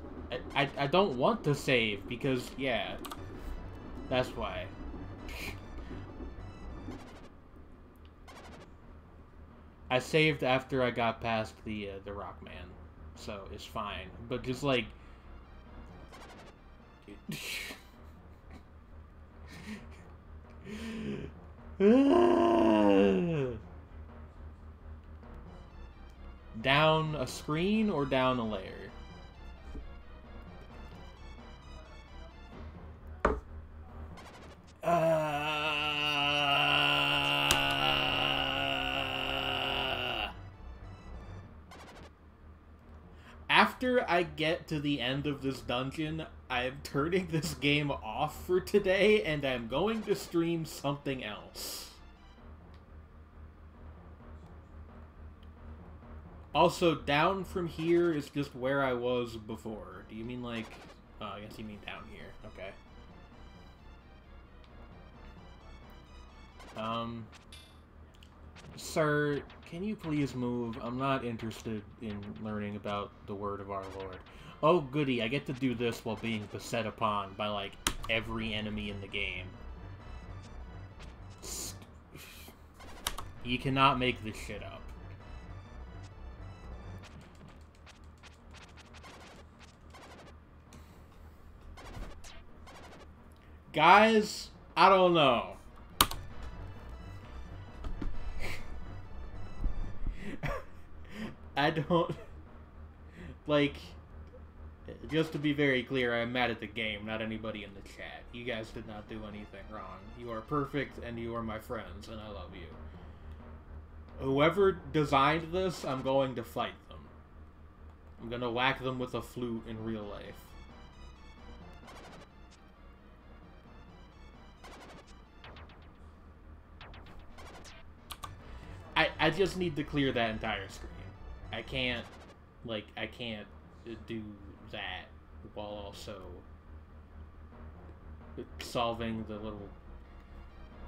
I don't want to save, because, yeah. That's why. I saved after I got past the Rockman, so it's fine. But just, like... Down a screen or down a layer? After I get to the end of this dungeon, I'm turning this game off for today, and I'm going to stream something else. Also, down from here is just where I was before. Do you mean like... Oh, I guess you mean down here. Okay. Sir, can you please move? I'm not interested in learning about the word of our Lord. Oh, goody, I get to do this while being beset upon by, like, every enemy in the game. You cannot make this shit up. Guys, I don't know. I don't... Like, just to be very clear, I'm mad at the game, not anybody in the chat. You guys did not do anything wrong. You are perfect, and you are my friends, and I love you. Whoever designed this, I'm going to fight them. I'm gonna whack them with a flute in real life. I just need to clear that entire screen. I can't do that while also solving the little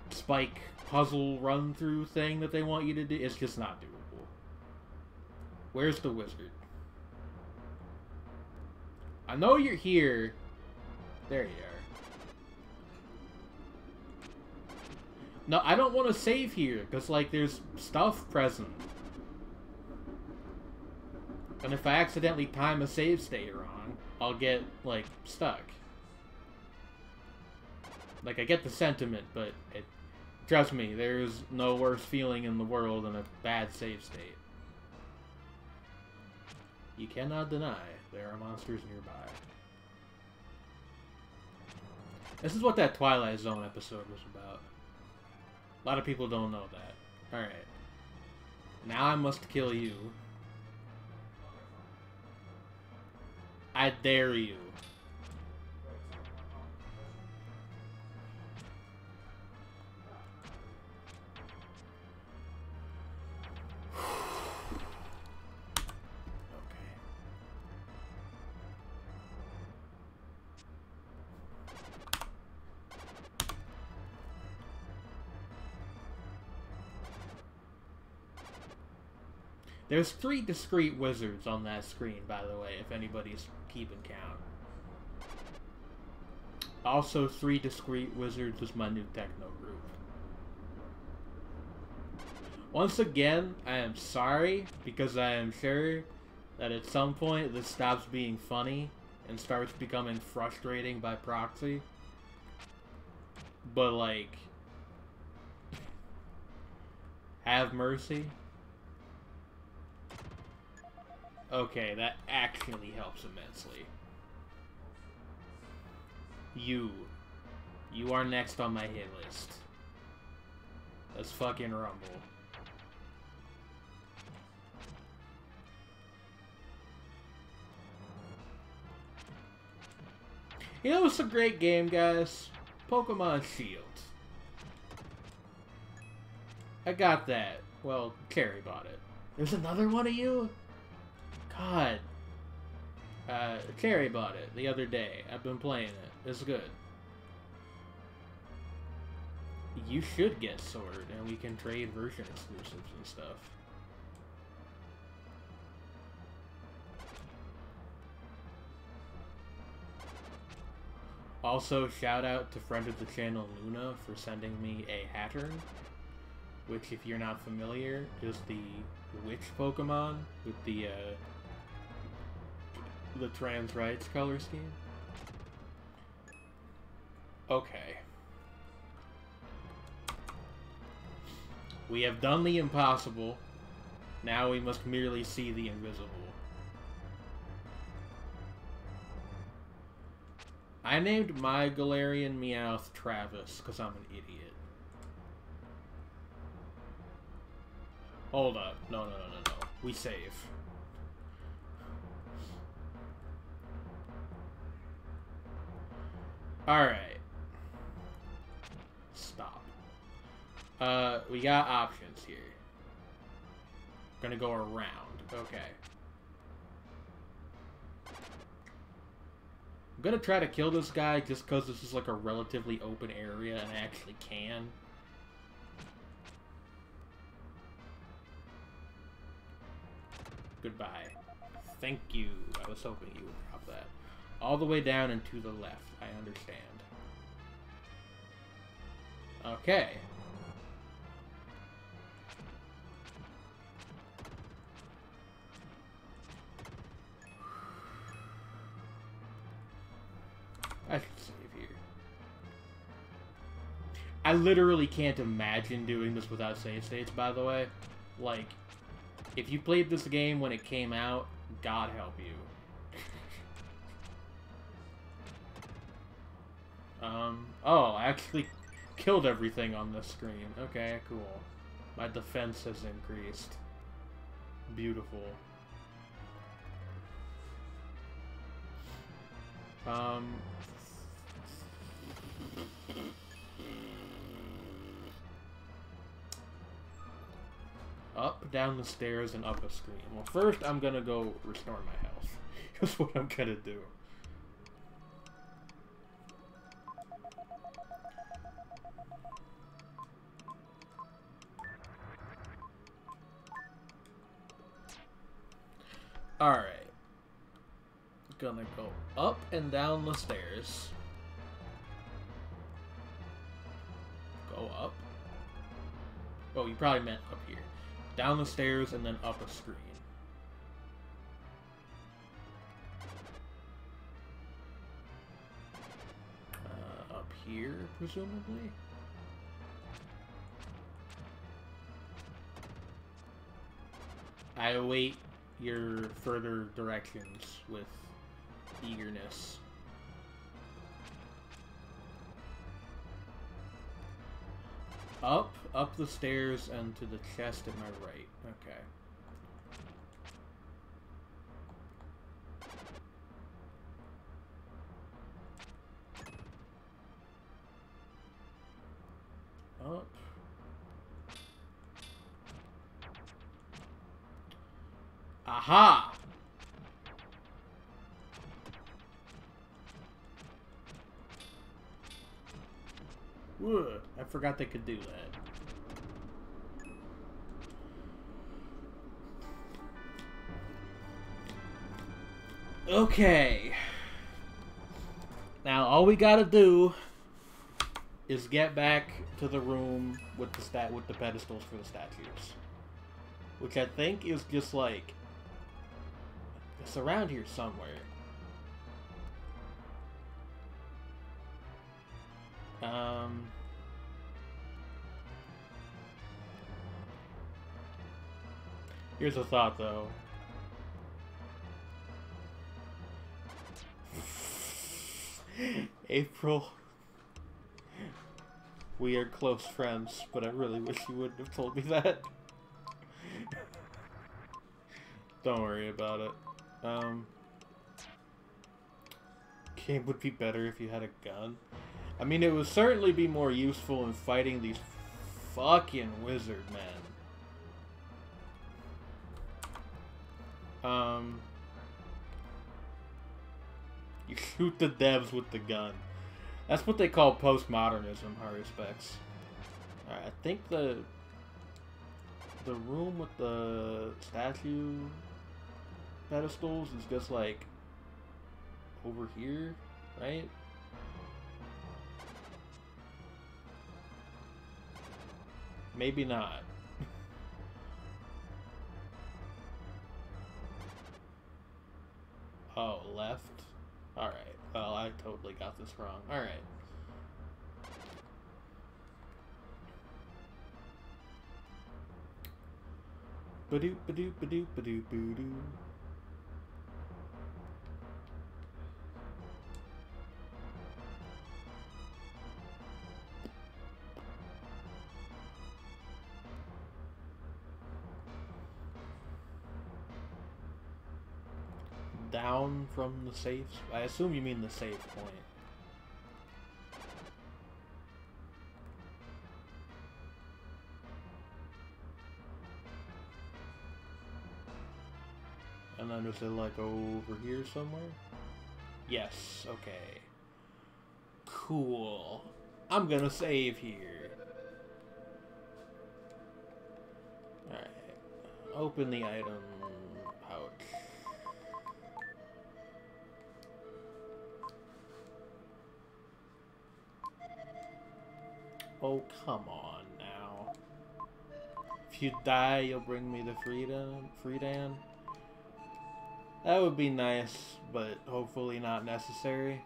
spike puzzle run-through thing that they want you to do. It's just not doable. Where's the wizard? I know you're here. There you are. No, I don't want to save here, because, like, there's stuff present. And if I accidentally time a save state wrong, I'll get, like, stuck. Like, I get the sentiment, but trust me, there's no worse feeling in the world than a bad save state. You cannot deny there are monsters nearby. This is what that Twilight Zone episode was about. A lot of people don't know that. Alright. Now I must kill you. I dare you. There's 3 discrete wizards on that screen, by the way, if anybody's keeping count. Also, 3 Discreet Wizards is my new techno group. Once again, I am sorry, because I am sure that at some point this stops being funny and starts becoming frustrating by proxy. But, like, have mercy. Okay, that actually helps immensely. You are next on my hit list. Let's fucking rumble. You know what's a great game, guys? Pokemon Shield. I got that. Well, Carrie bought it. There's another one of you? God. Carrie bought it the other day. I've been playing it. It's good. You should get Sword, and we can trade version exclusives and stuff. Also, shout out to friend of the channel Luna for sending me a Hattern, which, if you're not familiar, is the witch Pokemon with the trans rights color scheme. Okay. We have done the impossible. Now we must merely see the invisible. I named my Galarian Meowth Travis because I'm an idiot. Hold up. No. We save. Alright. Stop. We got options here. Gonna go around. Okay. I'm gonna try to kill this guy just because this is like a relatively open area and I actually can. Goodbye. Thank you. I was hoping you would drop that. All the way down and to the left. I understand. Okay. I should save here. I literally can't imagine doing this without save states, by the way. Like, if you played this game when it came out, God help you. Oh, I actually killed everything on this screen. Okay, cool. My defense has increased. Beautiful. Up, down the stairs, and up a screen. Well, first I'm gonna go restore my health. That's what I'm gonna do. Alright. Gonna go up and down the stairs. Go up. Oh, you probably meant up here. Down the stairs and then up a screen. Up here, presumably? I await your further directions with eagerness. Up the stairs and to the chest at my right. Okay. Up. Aha! Whoa, I forgot they could do that. Okay. Now all we gotta do is get back to the room with the pedestals for the statues, which I think is just like it's around here somewhere. Here's a thought though. April, we are close friends, but I really wish you wouldn't have told me that. Don't worry about it. Game would be better if you had a gun. I mean, it would certainly be more useful in fighting these fucking wizard men. You shoot the devs with the gun. That's what they call postmodernism, Harry Specs. Alright, I think the room with the statue pedestals is just like over here, right? Maybe not. Oh, left? Alright. Well, I totally got this wrong. Alright. Ba-doop, ba-doop, ba-doop, ba-doop, ba-doop. Down from the safe. I assume you mean the save point. And then is it like over here somewhere? Yes, okay. Cool. I'm gonna save here. Alright. Open the item pouch. Oh, come on now. If you die, you'll bring me the Freedan. That would be nice, but hopefully not necessary.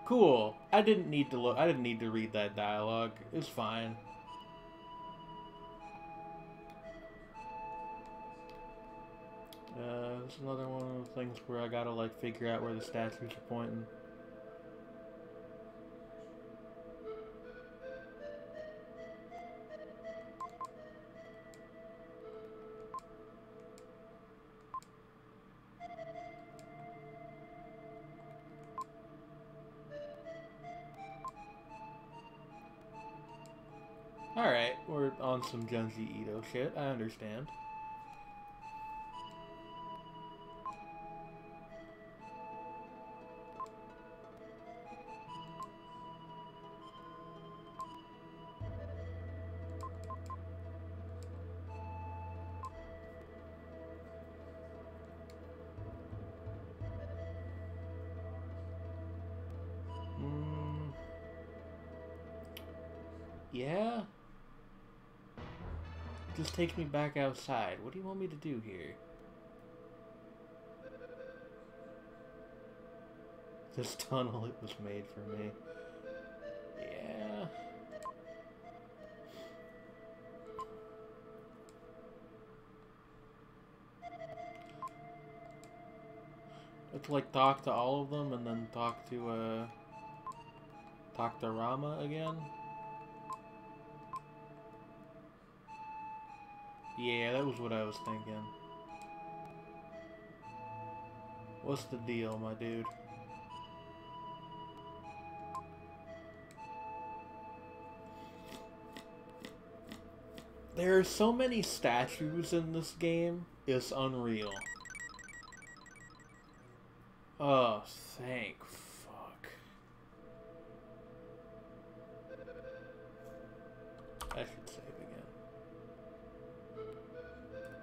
Cool. I didn't need to look. I didn't need to read that dialogue. It's fine. It's another one of the things where I gotta like figure out where the statues are pointing. Alright, we're on some Junji Ito shit, I understand. Yeah? Just takes me back outside. What do you want me to do here? This tunnel, it was made for me. Yeah. Let's like talk to all of them and then talk to Rama again. Yeah, that was what I was thinking. What's the deal, my dude? There are so many statues in this game, it's unreal. Oh, thank fuck. I should save again.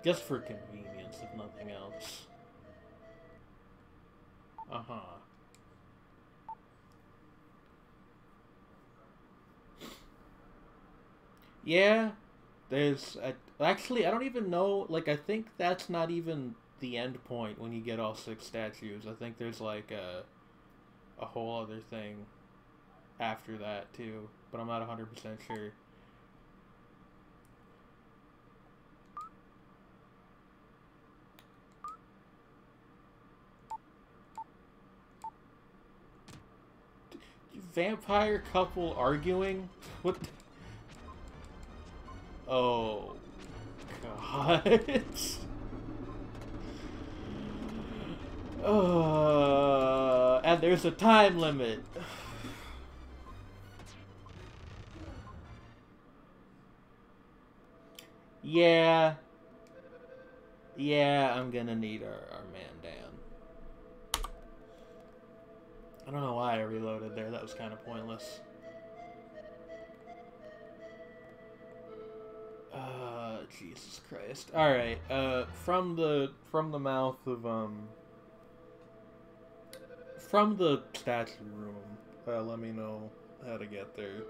Just for convenience, if nothing else. Uh-huh. Yeah, there's... actually, I don't even know... Like, I think that's not even the end point when you get all 6 statues. I think there's, like, a whole other thing after that, too. But I'm not 100% sure. Vampire couple arguing? What? Oh, God. And there's a time limit. Yeah. Yeah, I'm gonna need our man Dan. I don't know why I reloaded there. That was kind of pointless. Jesus Christ. Alright, from the mouth of, from the statue room, let me know how to get there.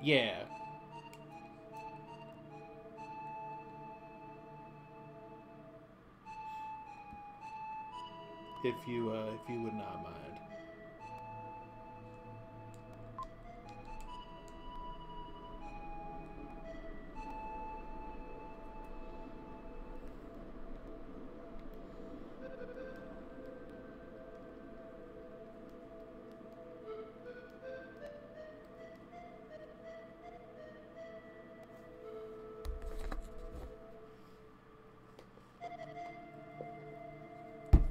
Yeah. If you would not mind.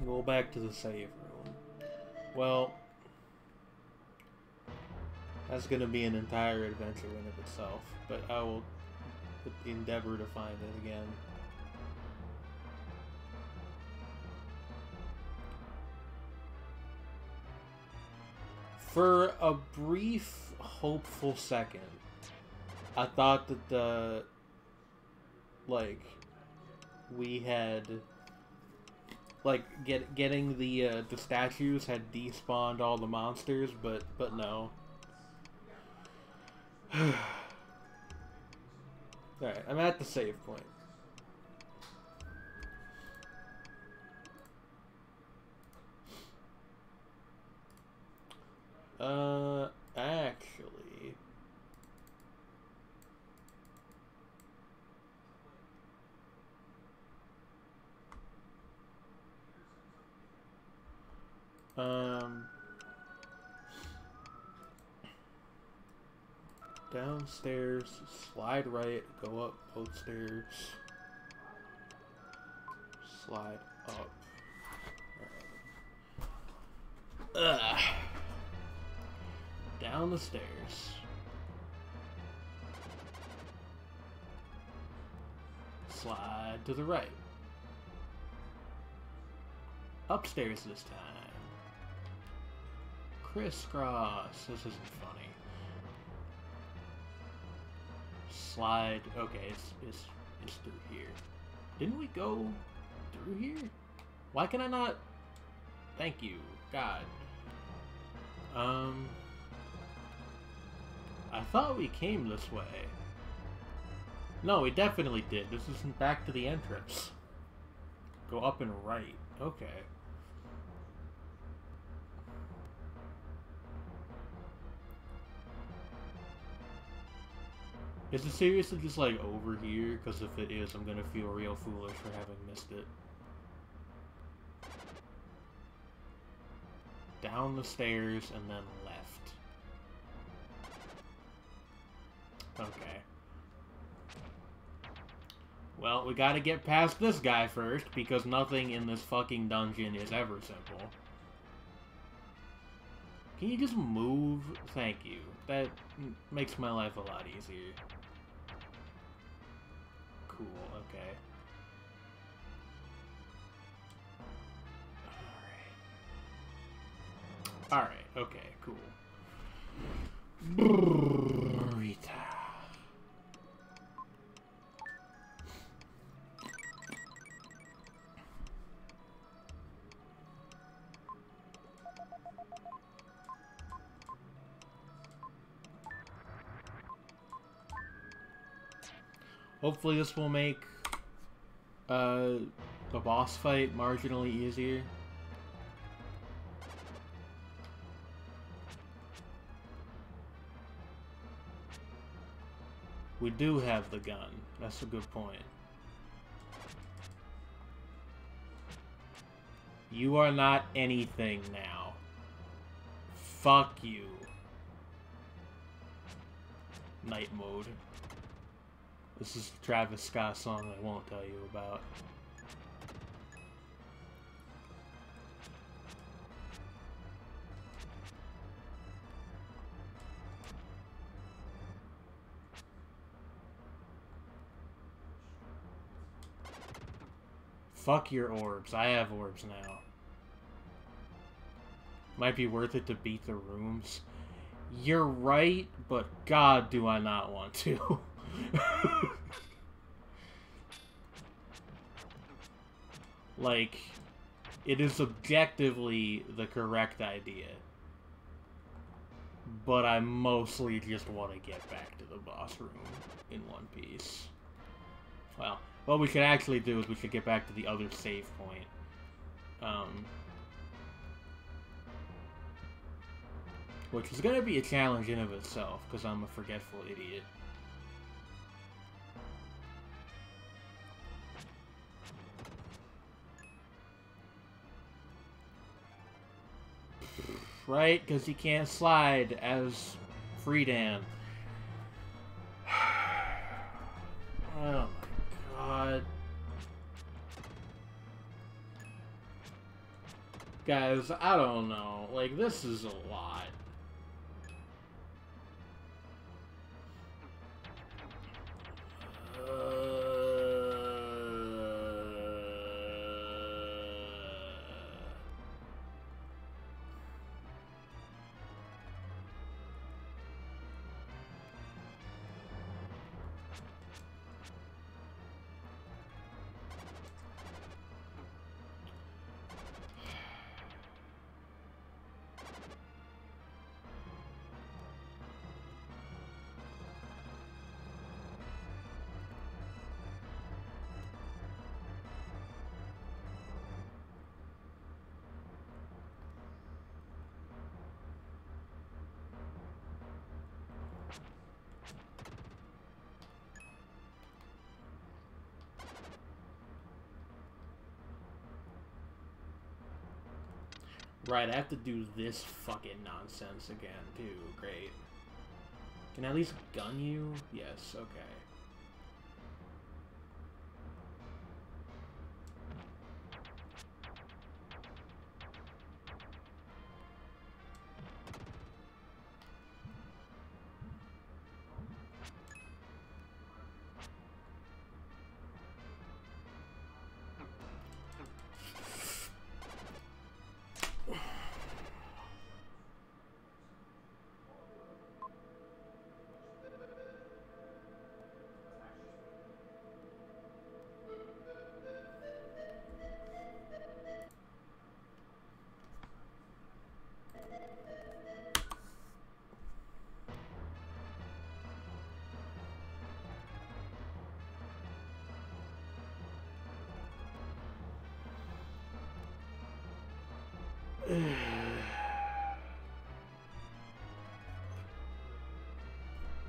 Go back to the save room. Well, that's gonna be an entire adventure in of itself, but I will endeavor to find it again. For a brief, hopeful second, I thought that the, like, we had, like, getting the statues had despawned all the monsters, but no. Alright, I'm at the save point. Actually... Downstairs, slide right, go up both stairs, slide up. Ugh. Down the stairs. Slide to the right. Upstairs this time. Crisscross. This isn't funny. Slide. Okay, it's through here. Didn't we go through here? Why can I not? Thank you, God. I thought we came this way. No, we definitely did. This isn't back to the entrance. Go up and right. Okay. Is it seriously just like over here? Because if it is, I'm gonna feel real foolish for having missed it. Down the stairs and then left. Okay. Well, we gotta get past this guy first, because nothing in this fucking dungeon is ever simple. Can you just move? Thank you. That makes my life a lot easier. Cool, okay. Alright, okay, cool. Burrita. Hopefully this will make the boss fight marginally easier. We do have the gun. That's a good point. You are not anything now. Fuck you. Night mode. This is the Travis Scott song I won't tell you about. Fuck your orbs. I have orbs now. Might be worth it to beat the rooms. You're right, but God, do I not want to. Like, it is objectively the correct idea. But I mostly just want to get back to the boss room in one piece. Well, what we could actually do is we could get back to the other save point. Which is going to be a challenge in of itself, because I'm a forgetful idiot. Right? Because he can't slide as Freedan. Oh my god. Guys, I don't know. Like, this is a lot. Right, I have to do this fucking nonsense again, too. Great. Can I at least gun you? Yes, okay.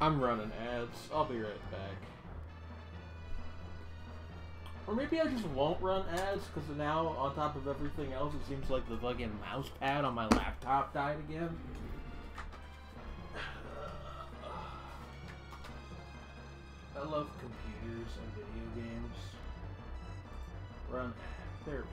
I'm running ads. I'll be right back. Or maybe I just won't run ads, because now, on top of everything else, it seems like the fucking mouse pad on my laptop died again. I love computers and video games. Run ad. There we go.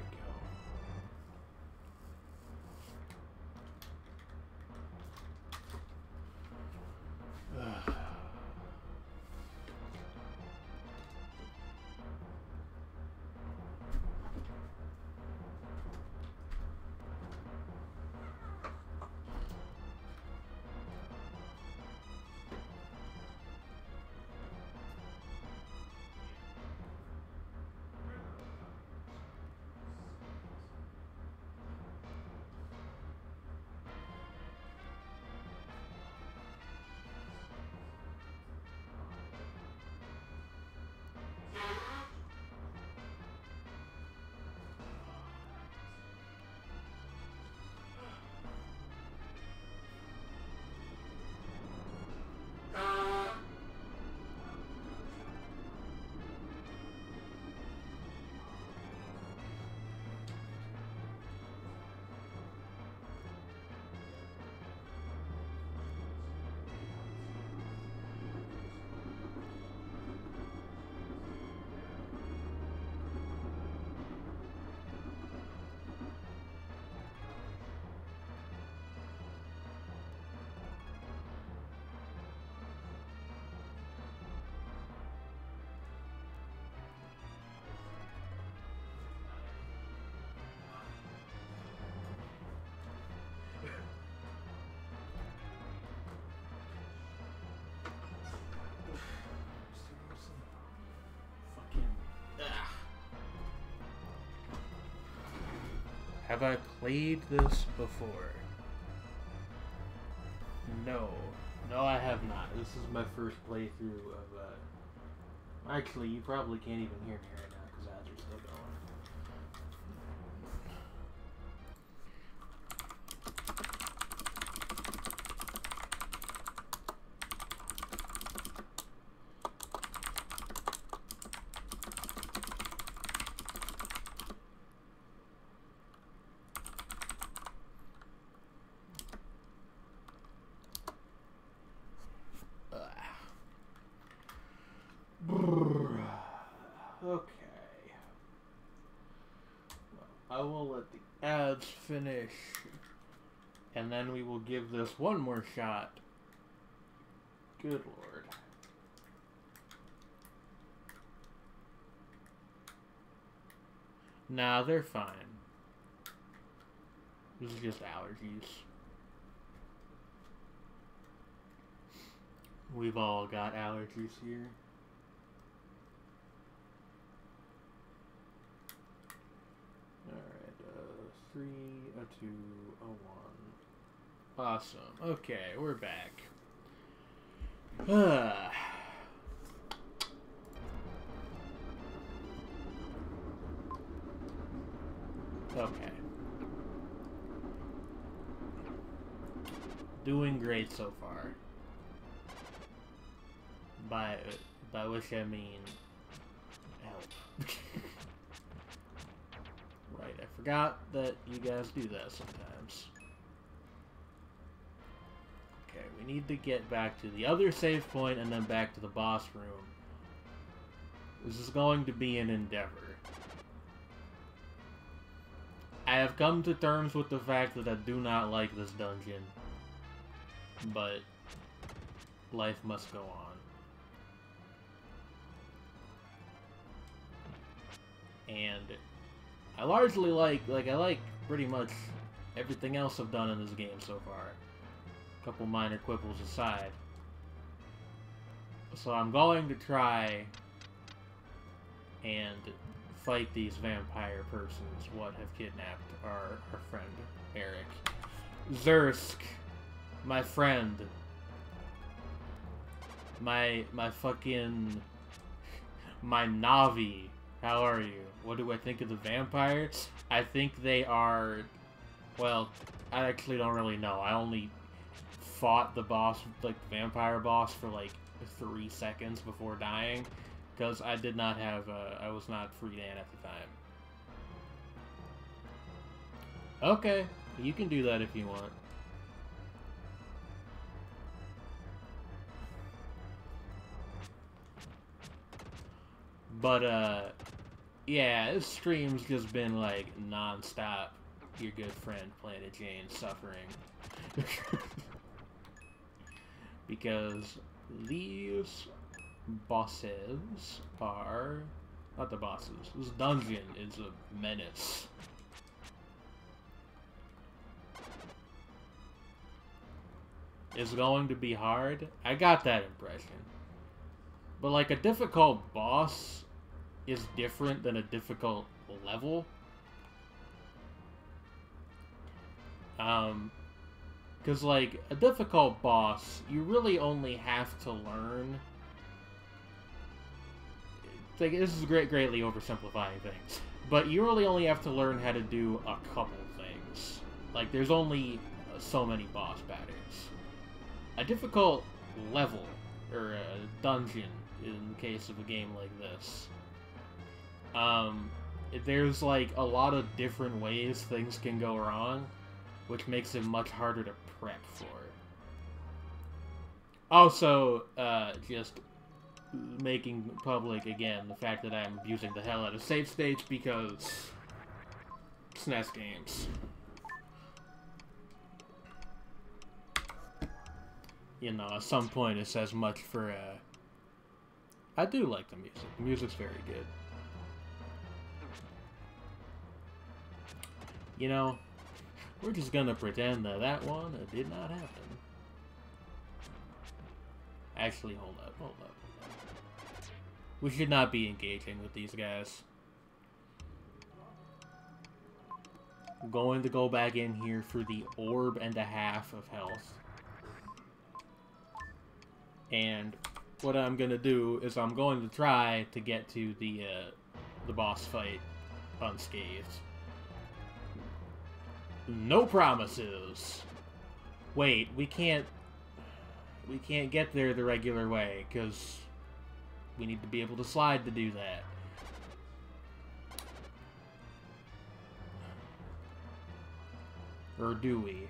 Have I played this before? No. No, I have not. This is my first playthrough of, Actually, you probably can't even hear me right now, because ads are still going. Okay. I will let the ads finish, and then we will give this one more shot. Good lord. Nah, they're fine. This is just allergies. We've all got allergies here. Alright, 3, a 2, a 1. Awesome. Okay, we're back. Okay. Doing great so far. By which I mean help. Right, I forgot that you guys do that sometimes. Okay, we need to get back to the other save point and then back to the boss room. This is going to be an endeavor. I have come to terms with the fact that I do not like this dungeon, but life must go on. And I largely like I like pretty much everything else I've done in this game so far. A couple minor quibbles aside. So I'm going to try and fight these vampire persons what have kidnapped our friend Eric. Zursk, my friend. My fucking my Navi. How are you? What do I think of the vampires? I think they are, well, I actually don't really know. I only fought the boss, like the vampire boss, for like 3 seconds before dying, because I did not have, I was not Freedan at the time. Okay, you can do that if you want. But, yeah, this stream's just been, like, non-stop your good friend Planet Jane suffering. Because these bosses are... not the bosses. This dungeon is a menace. It's going to be hard. I got that impression. But, like, a difficult boss is different than a difficult level. Because, like, a difficult boss, you really only have to learn... Like, this is greatly oversimplifying things. But you really only have to learn how to do a couple things. Like, there's only so many boss patterns. A difficult level, or a dungeon, in the case of a game like this, there's like a lot of different ways things can go wrong, which makes it much harder to prep for. Also, just making public again the fact that I'm abusing the hell out of save states because SNES games. You know, at some point it says much for, I do like the music. The music's very good. You know, we're just gonna pretend that that one did not happen. Actually, hold up. We should not be engaging with these guys. I'm going to go back in here for the orb and a half of health. And what I'm gonna do is I'm going to try to get to the boss fight unscathed. No promises. Wait, we can't get there the regular way because we need to be able to slide to do that. Or do we?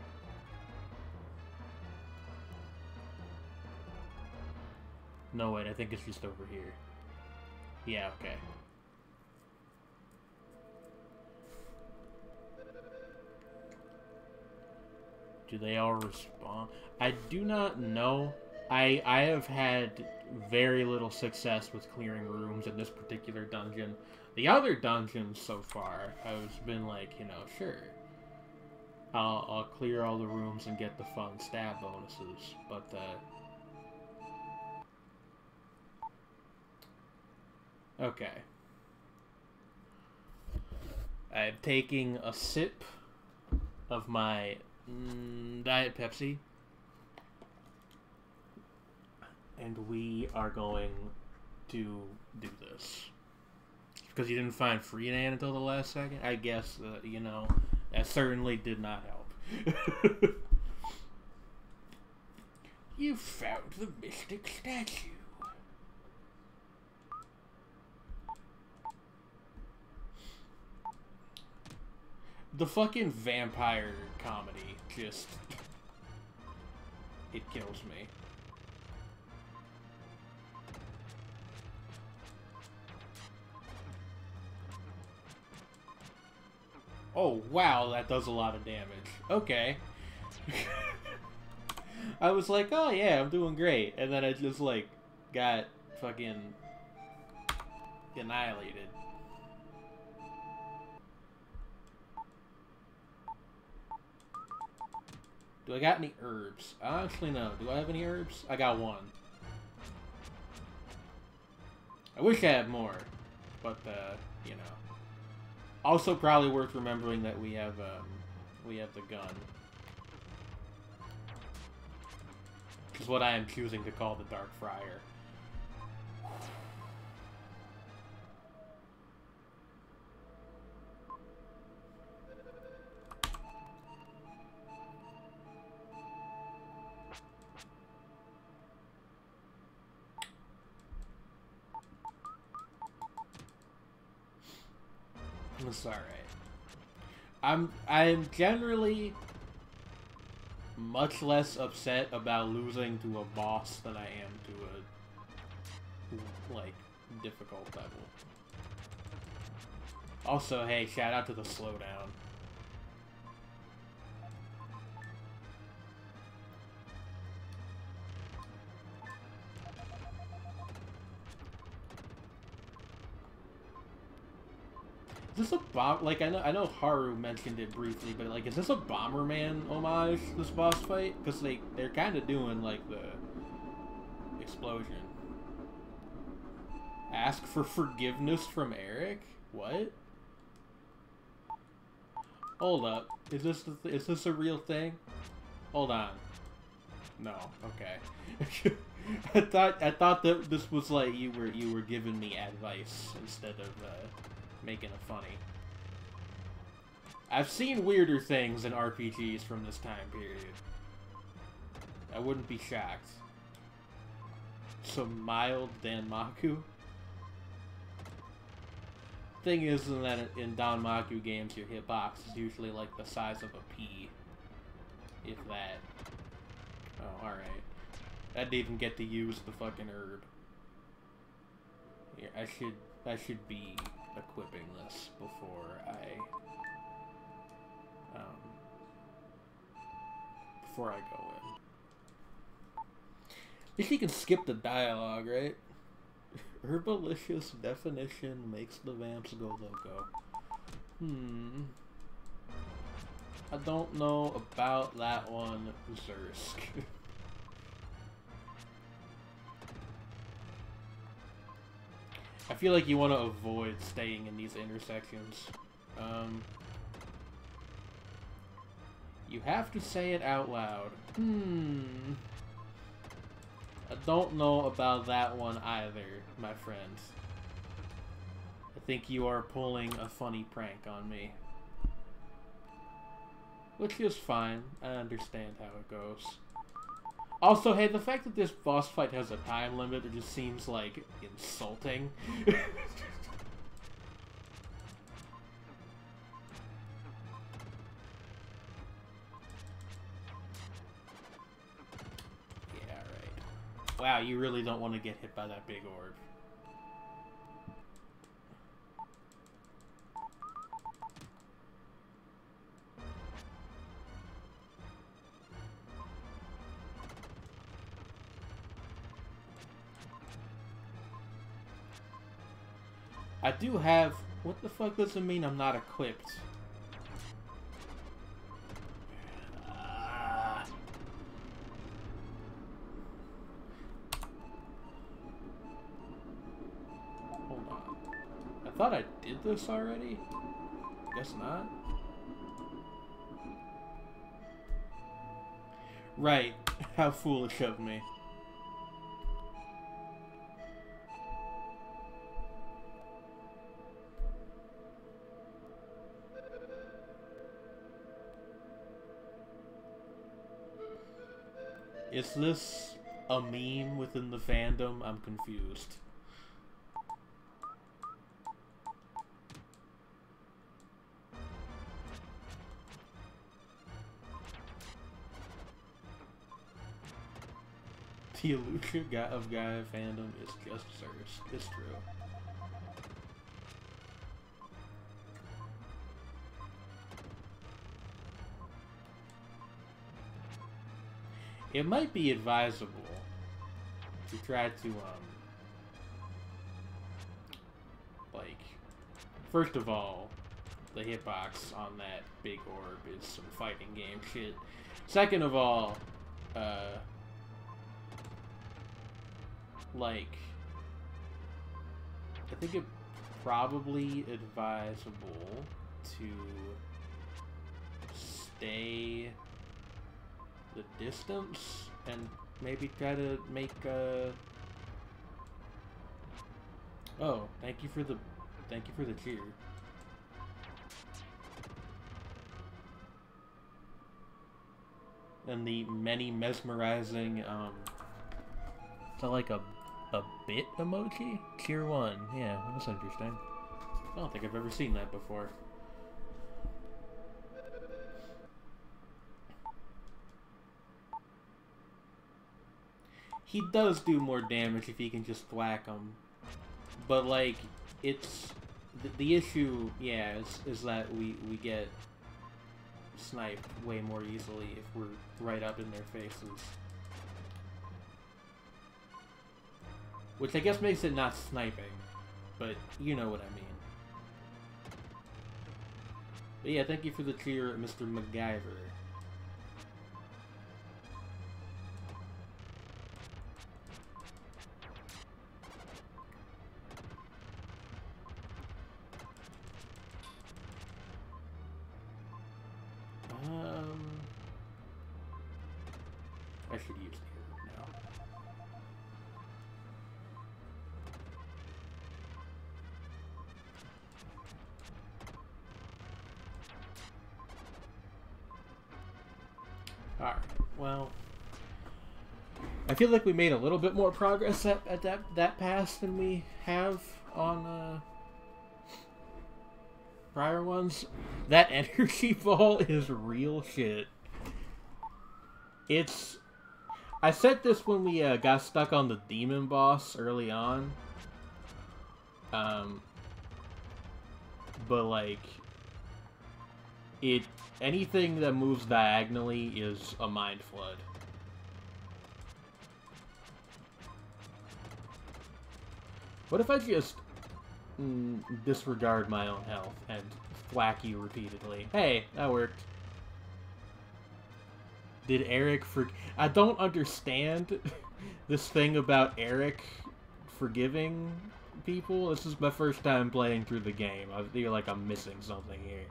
No, wait, I think it's just over here. Yeah, okay. Do they all respawn? I do not know. I have had very little success with clearing rooms in this particular dungeon. The other dungeons so far, I've been like, you know, sure. I'll clear all the rooms and get the fun stab bonuses, but okay. I'm taking a sip of my Diet Pepsi. And we are going to do this. Because you didn't find Friedan until the last second? I guess, you know, that certainly did not help. You found the mystic statue. The fucking vampire comedy just... it kills me. Oh, wow, that does a lot of damage. Okay. I was like, oh yeah, I'm doing great. And then I just, like, got fucking annihilated. Do I got any herbs? Honestly, no. Do I have any herbs? I got one. I wish I had more. But, you know. Also probably worth remembering that we have the gun. Which is what I am choosing to call the Dark Friar. It's alright. I'm generally much less upset about losing to a boss than I am to a, like, difficult level. Also, hey, shout out to the slowdown. Is this a bomb? Like, I know Haru mentioned it briefly, but like, is this a Bomberman homage? This boss fight? Because they're kind of doing like the explosion. Ask for forgiveness from Eric? What? Hold up. Is this a real thing? Hold on. No. Okay. I thought that this was like you were giving me advice instead of making it funny. I've seen weirder things in RPGs from this time period. I wouldn't be shocked. Some mild Danmaku. Thing is that in Danmaku games, your hitbox is usually like the size of a pea. If that. Oh, alright. I didn't even get to use the fucking herb. Here, I should be equipping this before I go in. At least you can skip the dialogue, right? Herbalicious definition makes the vamps go loco. I don't know about that one, Zursk. I feel like you want to avoid staying in these intersections. You have to say it out loud. I don't know about that one either, my friends. I think you are pulling a funny prank on me. Which is fine. I understand how it goes. Also, hey, the fact that this boss fight has a time limit, it just seems, like, insulting. Yeah, right. Wow, you really don't want to get hit by that big orb. I do have... What the fuck does it mean I'm not equipped? Hold on. I thought I did this already? Guess not. Right. How foolish of me. Is this a meme within the fandom? I'm confused. The illusion of Gaia fandom is just sirs. It's true. It might be advisable to try to, like, first of all, the hitbox on that big orb is some fighting game shit. Second of all, like, I think it's probably advisable to stay the distance and maybe try to make oh, thank you for the cheer. And the many mesmerizing is that like a bit emoji? Tier 1, yeah, that's interesting. I don't think I've ever seen that before. He does do more damage if he can just whack him. But, like, it's... The issue, yeah, is that we get sniped way more easily if we're right up in their faces. Which I guess makes it not sniping, but you know what I mean. But yeah, thank you for the cheer, Mr. MacGyver. I should use the herb now. Alright, well, I feel like we made a little bit more progress at that pass than we have on prior ones. That energy ball is real shit. It's... I said this when we got stuck on the demon boss early on. But like... anything that moves diagonally is a mind flood. What if I just disregard my own health and thwack you repeatedly? Hey, that worked. Did Eric I don't understand this thing about Eric forgiving people. This is my first time playing through the game. I feel like I'm missing something here.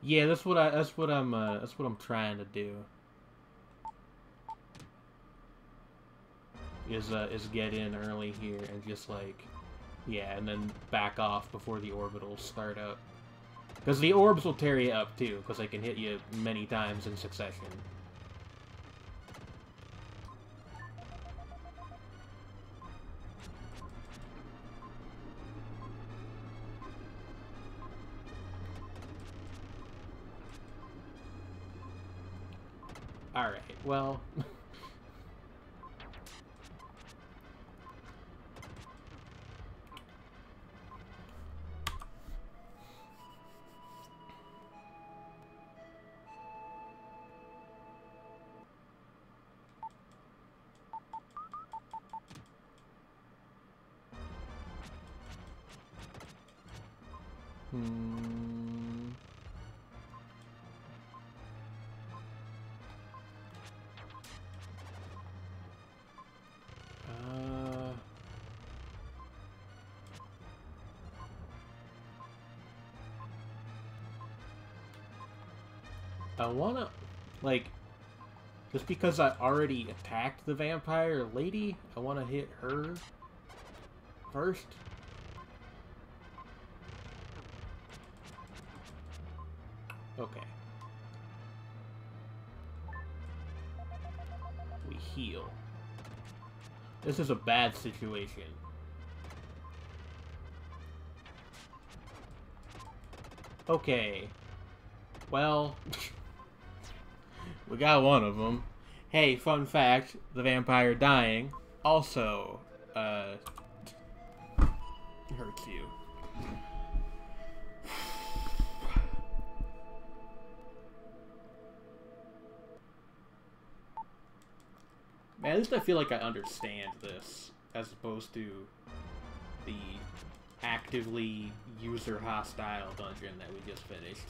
Yeah, that's what I'm trying to do. Is get in early here and just like, yeah, and then back off before the orbitals start up. Because the orbs will tear you up too, because they can hit you many times in succession. Alright, well... I wanna, like, just because I already attacked the vampire lady, I wanna hit her first. Okay. We heal. This is a bad situation. Okay. Well... we got one of them. Hey, fun fact, the vampire dying also, hurts you. Man, at least I feel like I understand this, as opposed to the actively user-hostile dungeon that we just finished.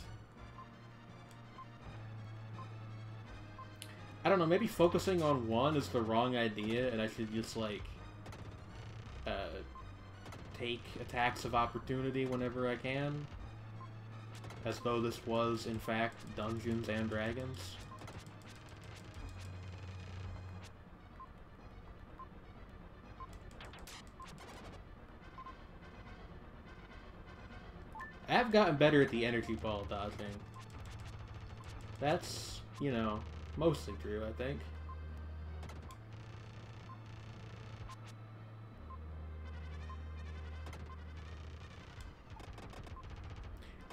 I don't know, maybe focusing on one is the wrong idea, and I should just, like, take attacks of opportunity whenever I can. As though this was, in fact, Dungeons and Dragons. I have gotten better at the energy ball dodging. That's, you know, mostly true, I think.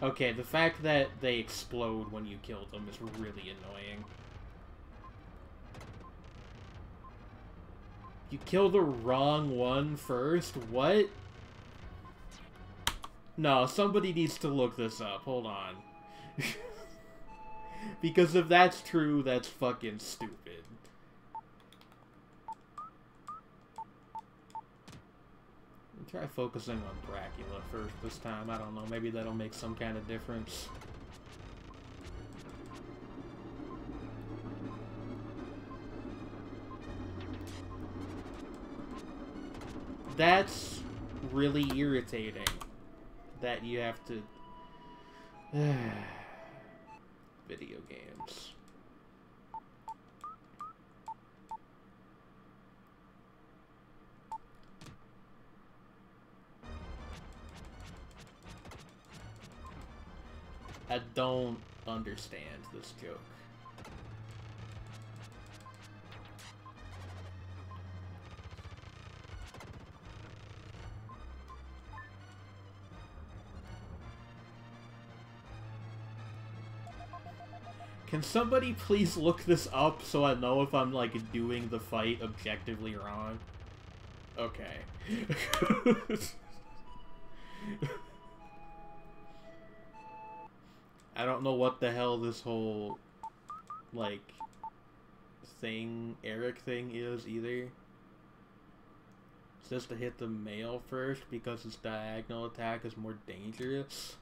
Okay, the fact that they explode when you kill them is really annoying. You kill the wrong one first? What? No, somebody needs to look this up. Hold on. Because if that's true, that's fucking stupid. Try focusing on Dracula first this time. I don't know, maybe that'll make some kind of difference. That's really irritating. That you have to... video games. I don't understand this joke. Can somebody please look this up so I know if I'm, like, doing the fight objectively wrong? Okay. I don't know what the hell this whole, like, Eric thing is either. It says to hit the male first because his diagonal attack is more dangerous.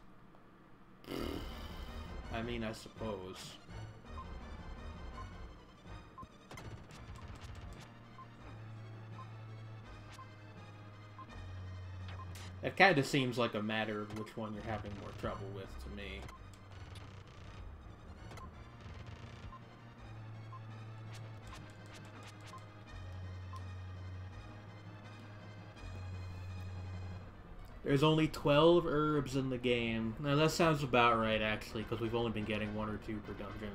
I mean, I suppose. It kind of seems like a matter of which one you're having more trouble with to me. There's only 12 herbs in the game. Now that sounds about right, actually, because we've only been getting 1 or 2 per dungeon.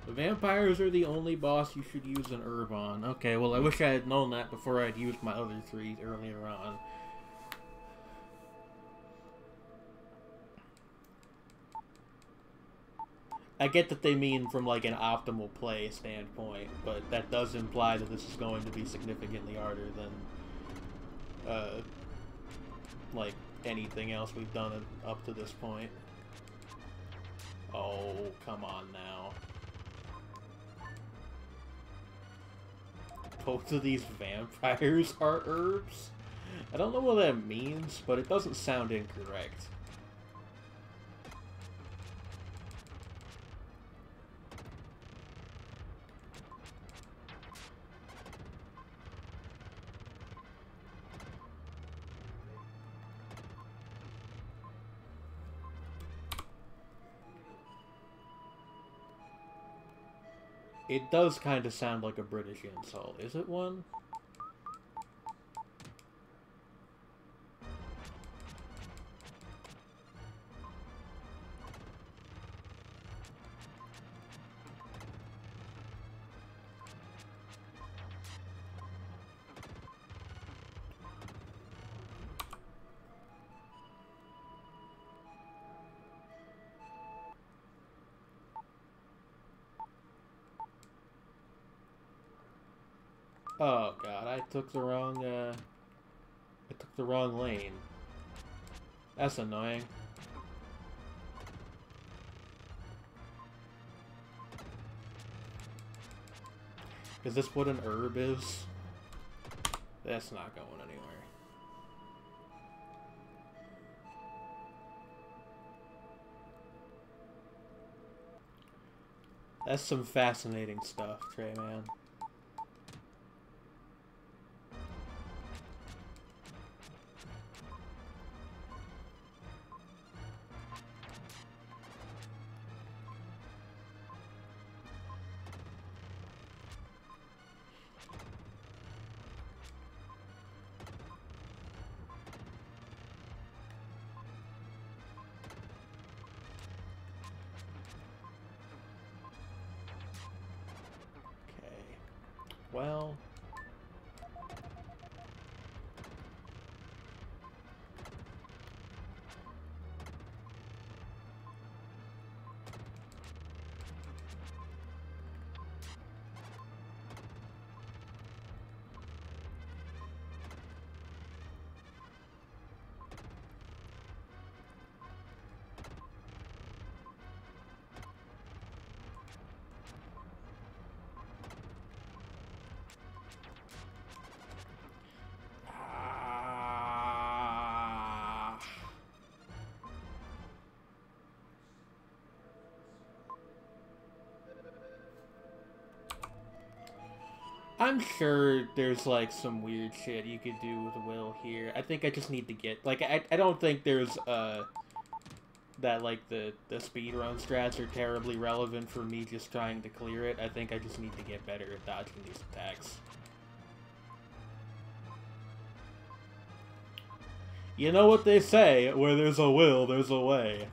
The vampires are the only boss you should use an herb on. Okay, well I wish I had known that before I'd used my other 3 earlier on. I get that they mean from like an optimal play standpoint, but that does imply that this is going to be significantly harder than like anything else we've done up to this point. Oh, come on now. Both of these vampires are herbs? I don't know what that means, but it doesn't sound incorrect. It does kind of sound like a British insult. Is it one? Oh god, I took the wrong lane. That's annoying. Is this what an herb is? That's not going anywhere. That's some fascinating stuff, Trey, man. Well... I'm sure there's, like, some weird shit you could do with Will here. I think I just need to get... Like, I don't think there's, that, like, the speedrun strats are terribly relevant for me just trying to clear it. I think I just need to get better at dodging these attacks. You know what they say, where there's a will, there's a way.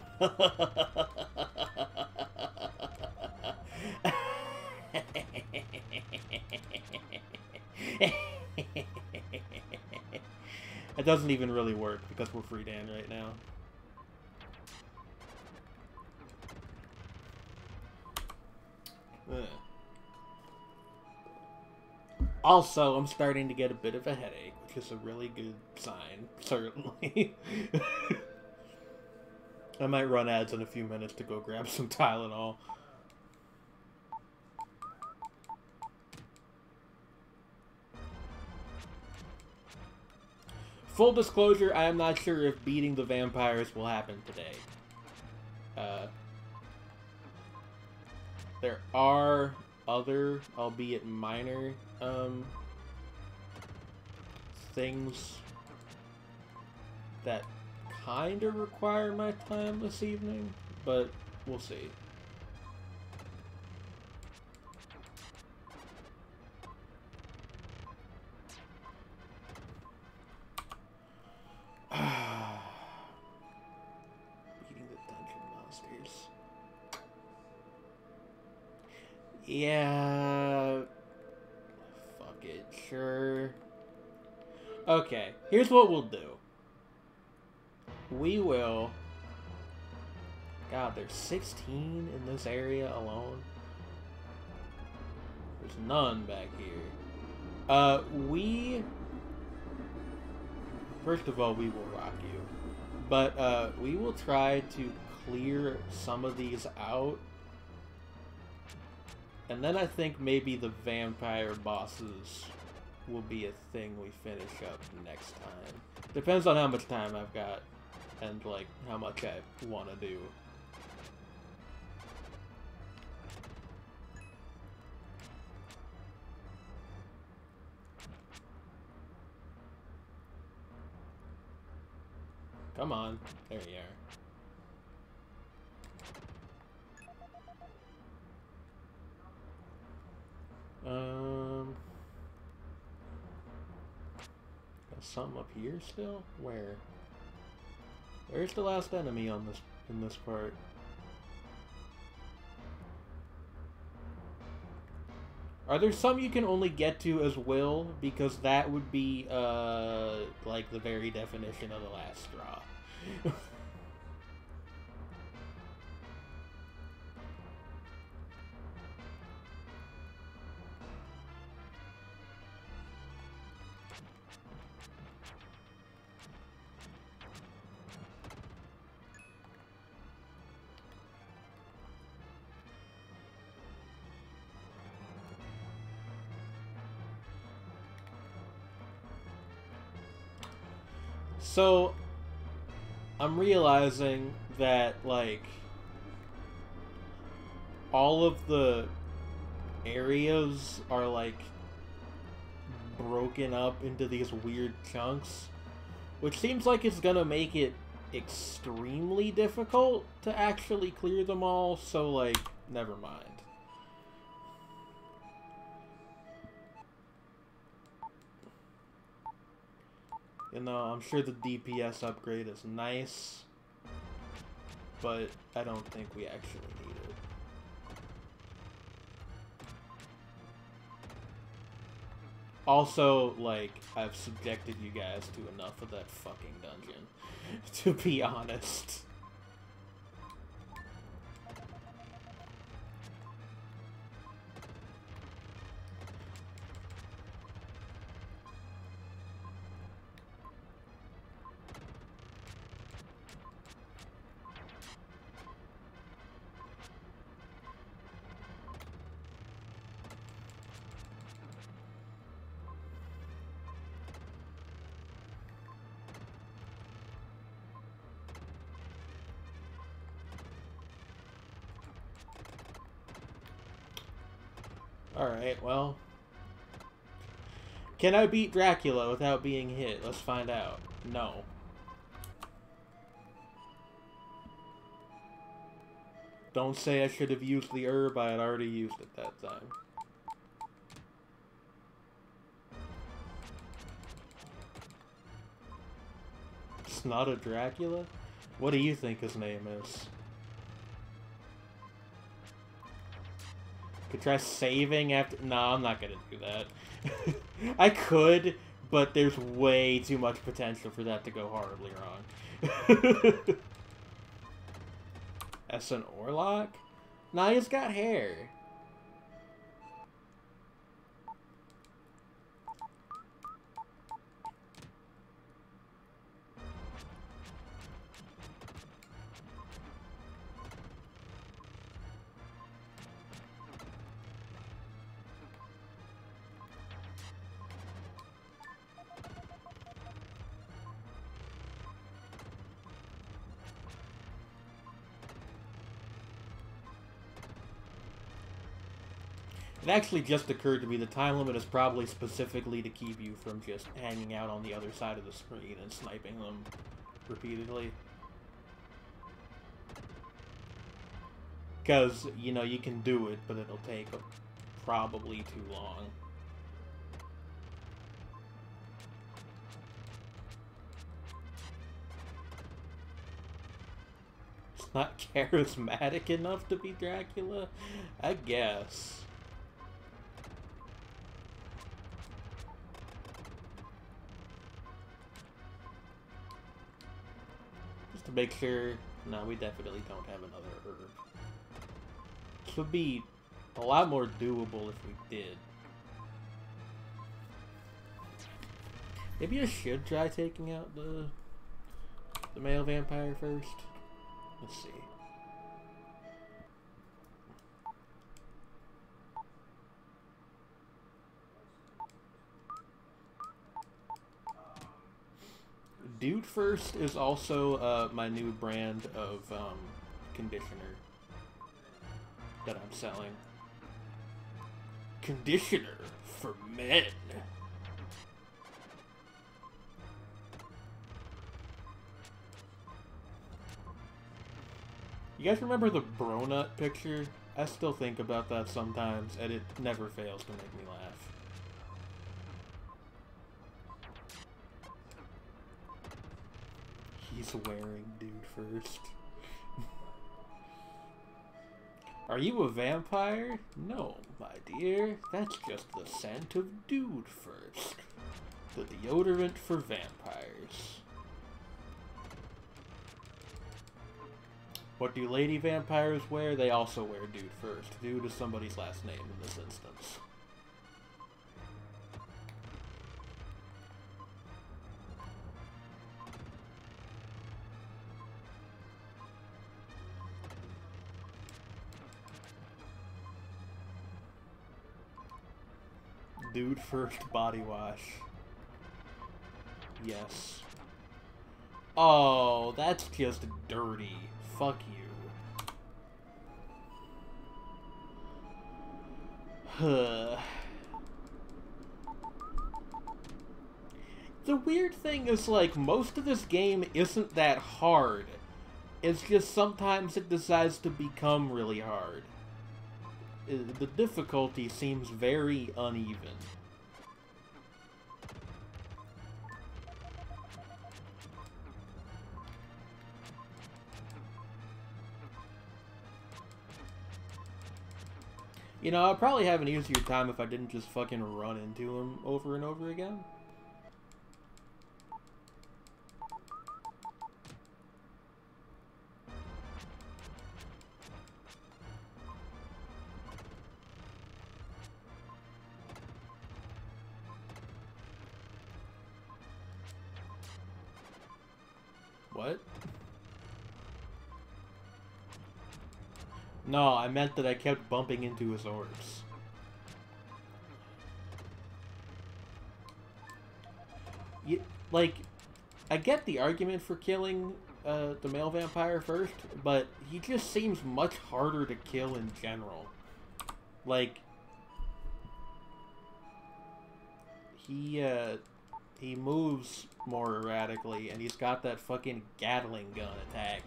It doesn't even really work because we're free Dan right now. Also, I'm starting to get a bit of a headache, which is a really good sign, certainly. I might run ads in a few minutes to go grab some Tylenol. Full disclosure, I am not sure if beating the vampires will happen today. There are other, albeit minor, things that kind of require my time this evening, but we'll see. Beating the dungeon monsters. Yeah. Fuck it, sure. Okay, here's what we'll do. We will... God, there's 16 in this area alone. There's none back here. First of all, we will rock you. But, we will try to clear some of these out. And then I think maybe the vampire bosses will be a thing we finish up next time. Depends on how much time I've got and, like, how much I want to do. Come on. There you are. Got something up here still? Where? Where's the last enemy on this in this part? Are there some you can only get to as will? Because that would be like the very definition of the last straw. So, I'm realizing that, like, all of the areas are, like, broken up into these weird chunks, which seems like it's gonna make it extremely difficult to actually clear them all, so, like, never mind. You know, I'm sure the DPS upgrade is nice, but I don't think we actually need it. Also, like, I've subjected you guys to enough of that fucking dungeon, to be honest. Alright, well. Can I beat Dracula without being hit? Let's find out. No. Don't say I should have used the herb, I had already used it that time. It's not a Dracula? What do you think his name is? Could try saving after... No, I'm not gonna do that. I could, but there's way too much potential for that to go horribly wrong. As an Orlok? Nah, he's got hair. It actually just occurred to me the time limit is probably specifically to keep you from just hanging out on the other side of the screen and sniping them repeatedly. Because, you know, you can do it, but it'll take probably too long. It's not charismatic enough to be Dracula? I guess. Just to make sure... No, we definitely don't have another herb. This would be a lot more doable if we did. Maybe I should try taking out the male vampire first. Let's see. Dude First is also my new brand of conditioner that I'm selling. Conditioner for men. You guys remember the Bronut picture? I still think about that sometimes, and it never fails to make me laugh. He's wearing Dude First. Are you a vampire? No, my dear. That's just the scent of Dude First. The deodorant for vampires. What do lady vampires wear? They also wear Dude First. Dude is somebody's last name in this instance. Dude First body wash. Yes. Oh, that's just dirty. Fuck you. The weird thing is, like, most of this game isn't that hard. It's just sometimes it decides to become really hard. The difficulty seems very uneven. You know, I'd probably have an easier time if I didn't just fucking run into him over and over again. What? No, I meant that I kept bumping into his orbs. Like, I get the argument for killing the male vampire first, but he just seems much harder to kill in general. Like, he moves more erratically, and he's got that fucking Gatling gun attack.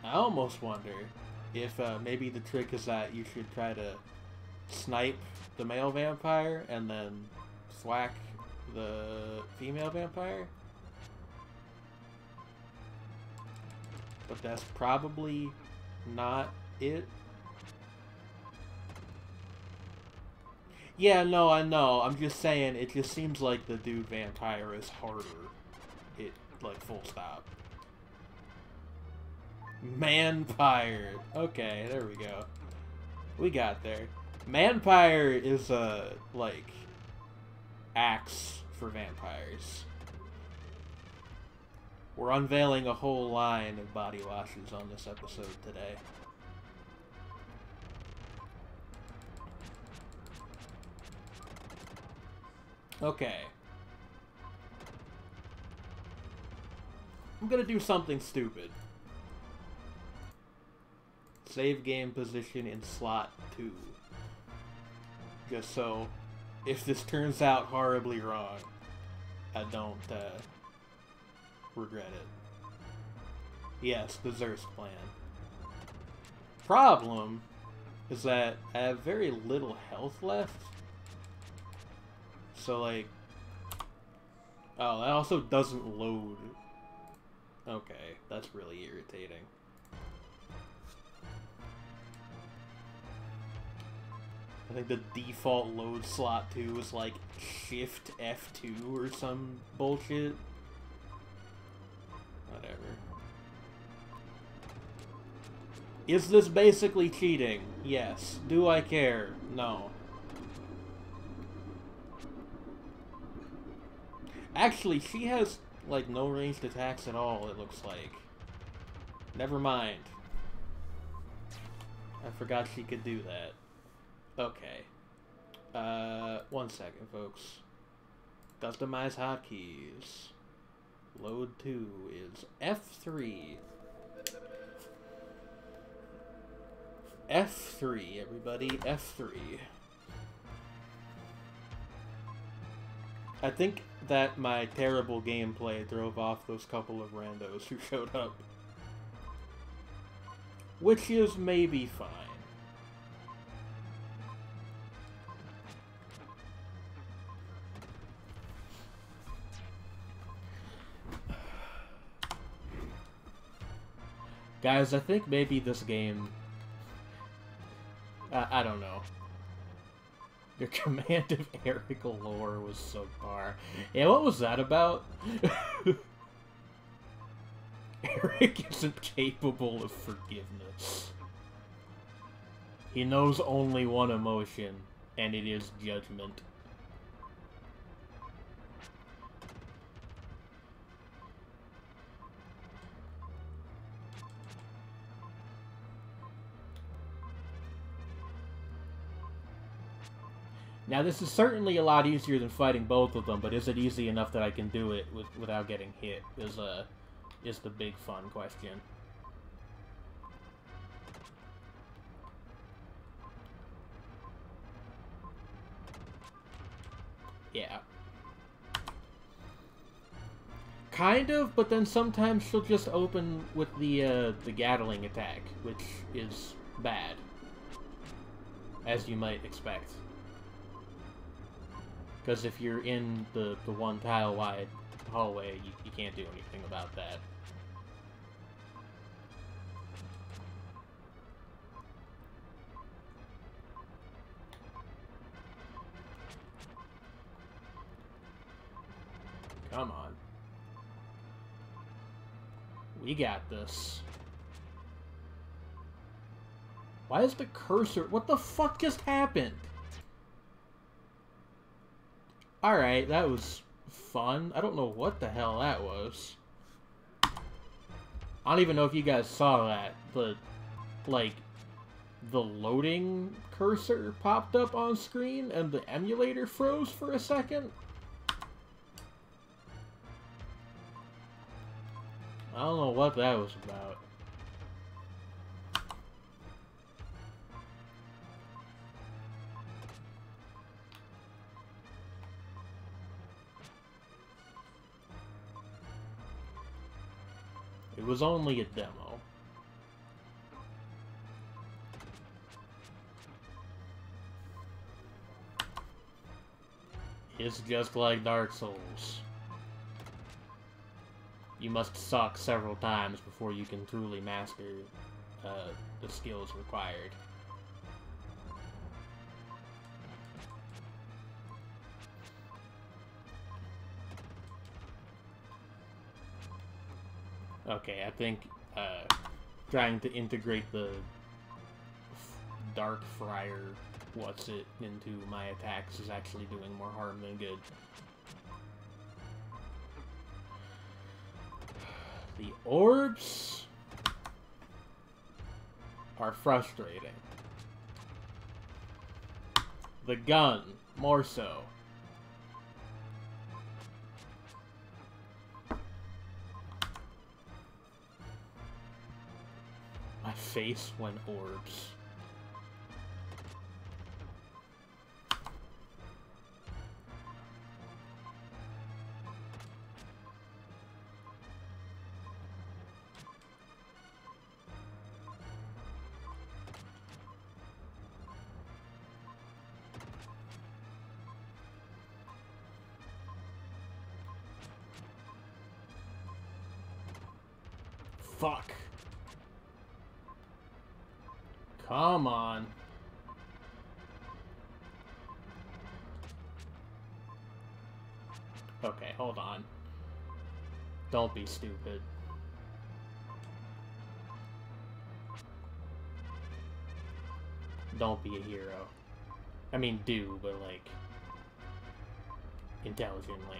I almost wonder if maybe the trick is that you should try to snipe the male vampire and then thwack the female vampire. But that's probably not it. Yeah, no, I know. I'm just saying, it just seems like the dude vampire is harder. It, like, full stop. Manpire. Okay, there we go. We got there. Manpire is a, like, axe for vampires. We're unveiling a whole line of body washes on this episode today. Okay. I'm gonna do something stupid. save game position in slot 2. Just so, if this turns out horribly wrong, I don't regret it. Yes, the Zerst plan. Problem is that I have very little health left. So, like... Oh, that also doesn't load. Okay, that's really irritating. I think the default load slot 2 is like Shift F2 or some bullshit. Whatever. Is this basically cheating? Yes. Do I care? No. Actually, she has, like, no ranged attacks at all, it looks like. Never mind. I forgot she could do that. Okay. 1 second, folks. Customize hotkeys. Load 2 is F3. F3, everybody. F3. I think that my terrible gameplay drove off those couple of randos who showed up. Which is maybe fine. Guys, I think maybe this game... I don't know. Your command of Eric lore was subpar. Yeah, what was that about? Eric isn't capable of forgiveness. He knows only one emotion, and it is judgment. Now, this is certainly a lot easier than fighting both of them, but is it easy enough that I can do it without getting hit? Is the big fun question. Yeah. Kind of, but then sometimes she'll just open with the Gatling attack, which is bad. As you might expect. Because if you're in the one tile wide hallway, you can't do anything about that. Come on. We got this. Why is the cursor... What the fuck just happened? Alright, that was fun. I don't know what the hell that was. I don't even know if you guys saw that. The loading cursor popped up on screen and the emulator froze for a second. I don't know what that was about. It was only a demo. It's just like Dark Souls. You must suck several times before you can truly master the skills required. Okay, I think trying to integrate the Dark Friar into my attacks is actually doing more harm than good. The orbs are frustrating. The gun, more so. My face when orbs. Fuck. Come on. Okay, hold on. Don't be stupid. Don't be a hero. I mean, do, but like, intelligently.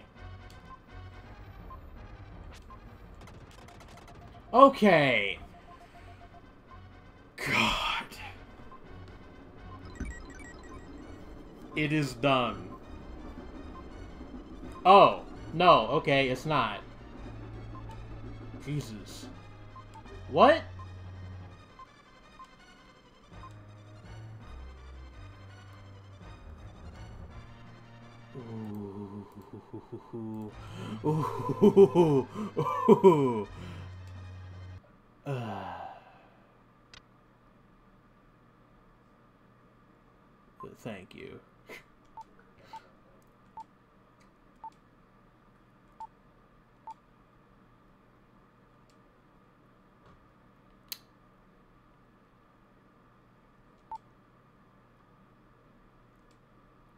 Okay. God. It is done. Oh, no, okay, it's not. Jesus. What? Ooh. Ooh. Ooh. Thank you.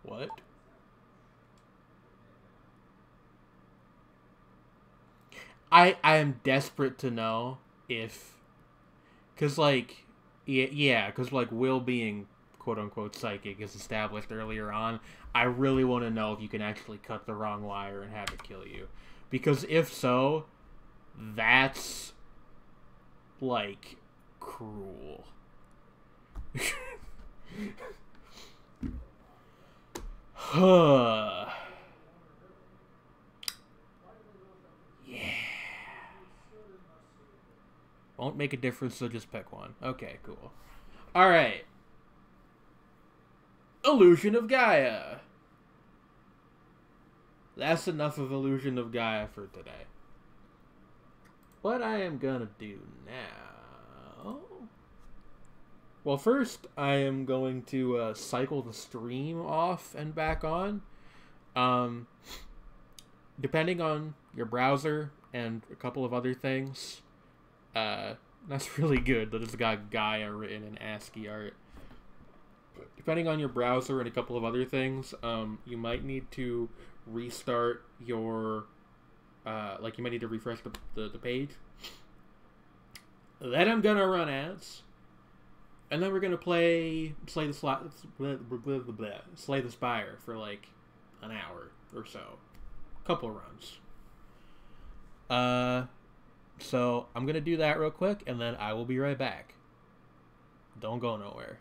What? I am desperate to know if, cause like, yeah, cause like Will being quote unquote psychic is established earlier on. I really want to know if you can actually cut the wrong wire and have it kill you, because if so, that's like cruel. Huh. Yeah. Won't make a difference, so just pick one. Okay, cool. Alright. Illusion of Gaia. That's enough of Illusion of Gaia for today. What I am gonna do now... Well, first, I am going to cycle the stream off and back on. Depending on your browser and a couple of other things. That's really good that it's got Gaia written in ASCII art. Depending on your browser and a couple of other things, you might need to restart your... like, you might need to refresh the page. Then I'm gonna run ads. And then we're gonna play Slay the Spire for like an hour or so, couple runs. So I'm gonna do that real quick, and then I will be right back. Don't go nowhere.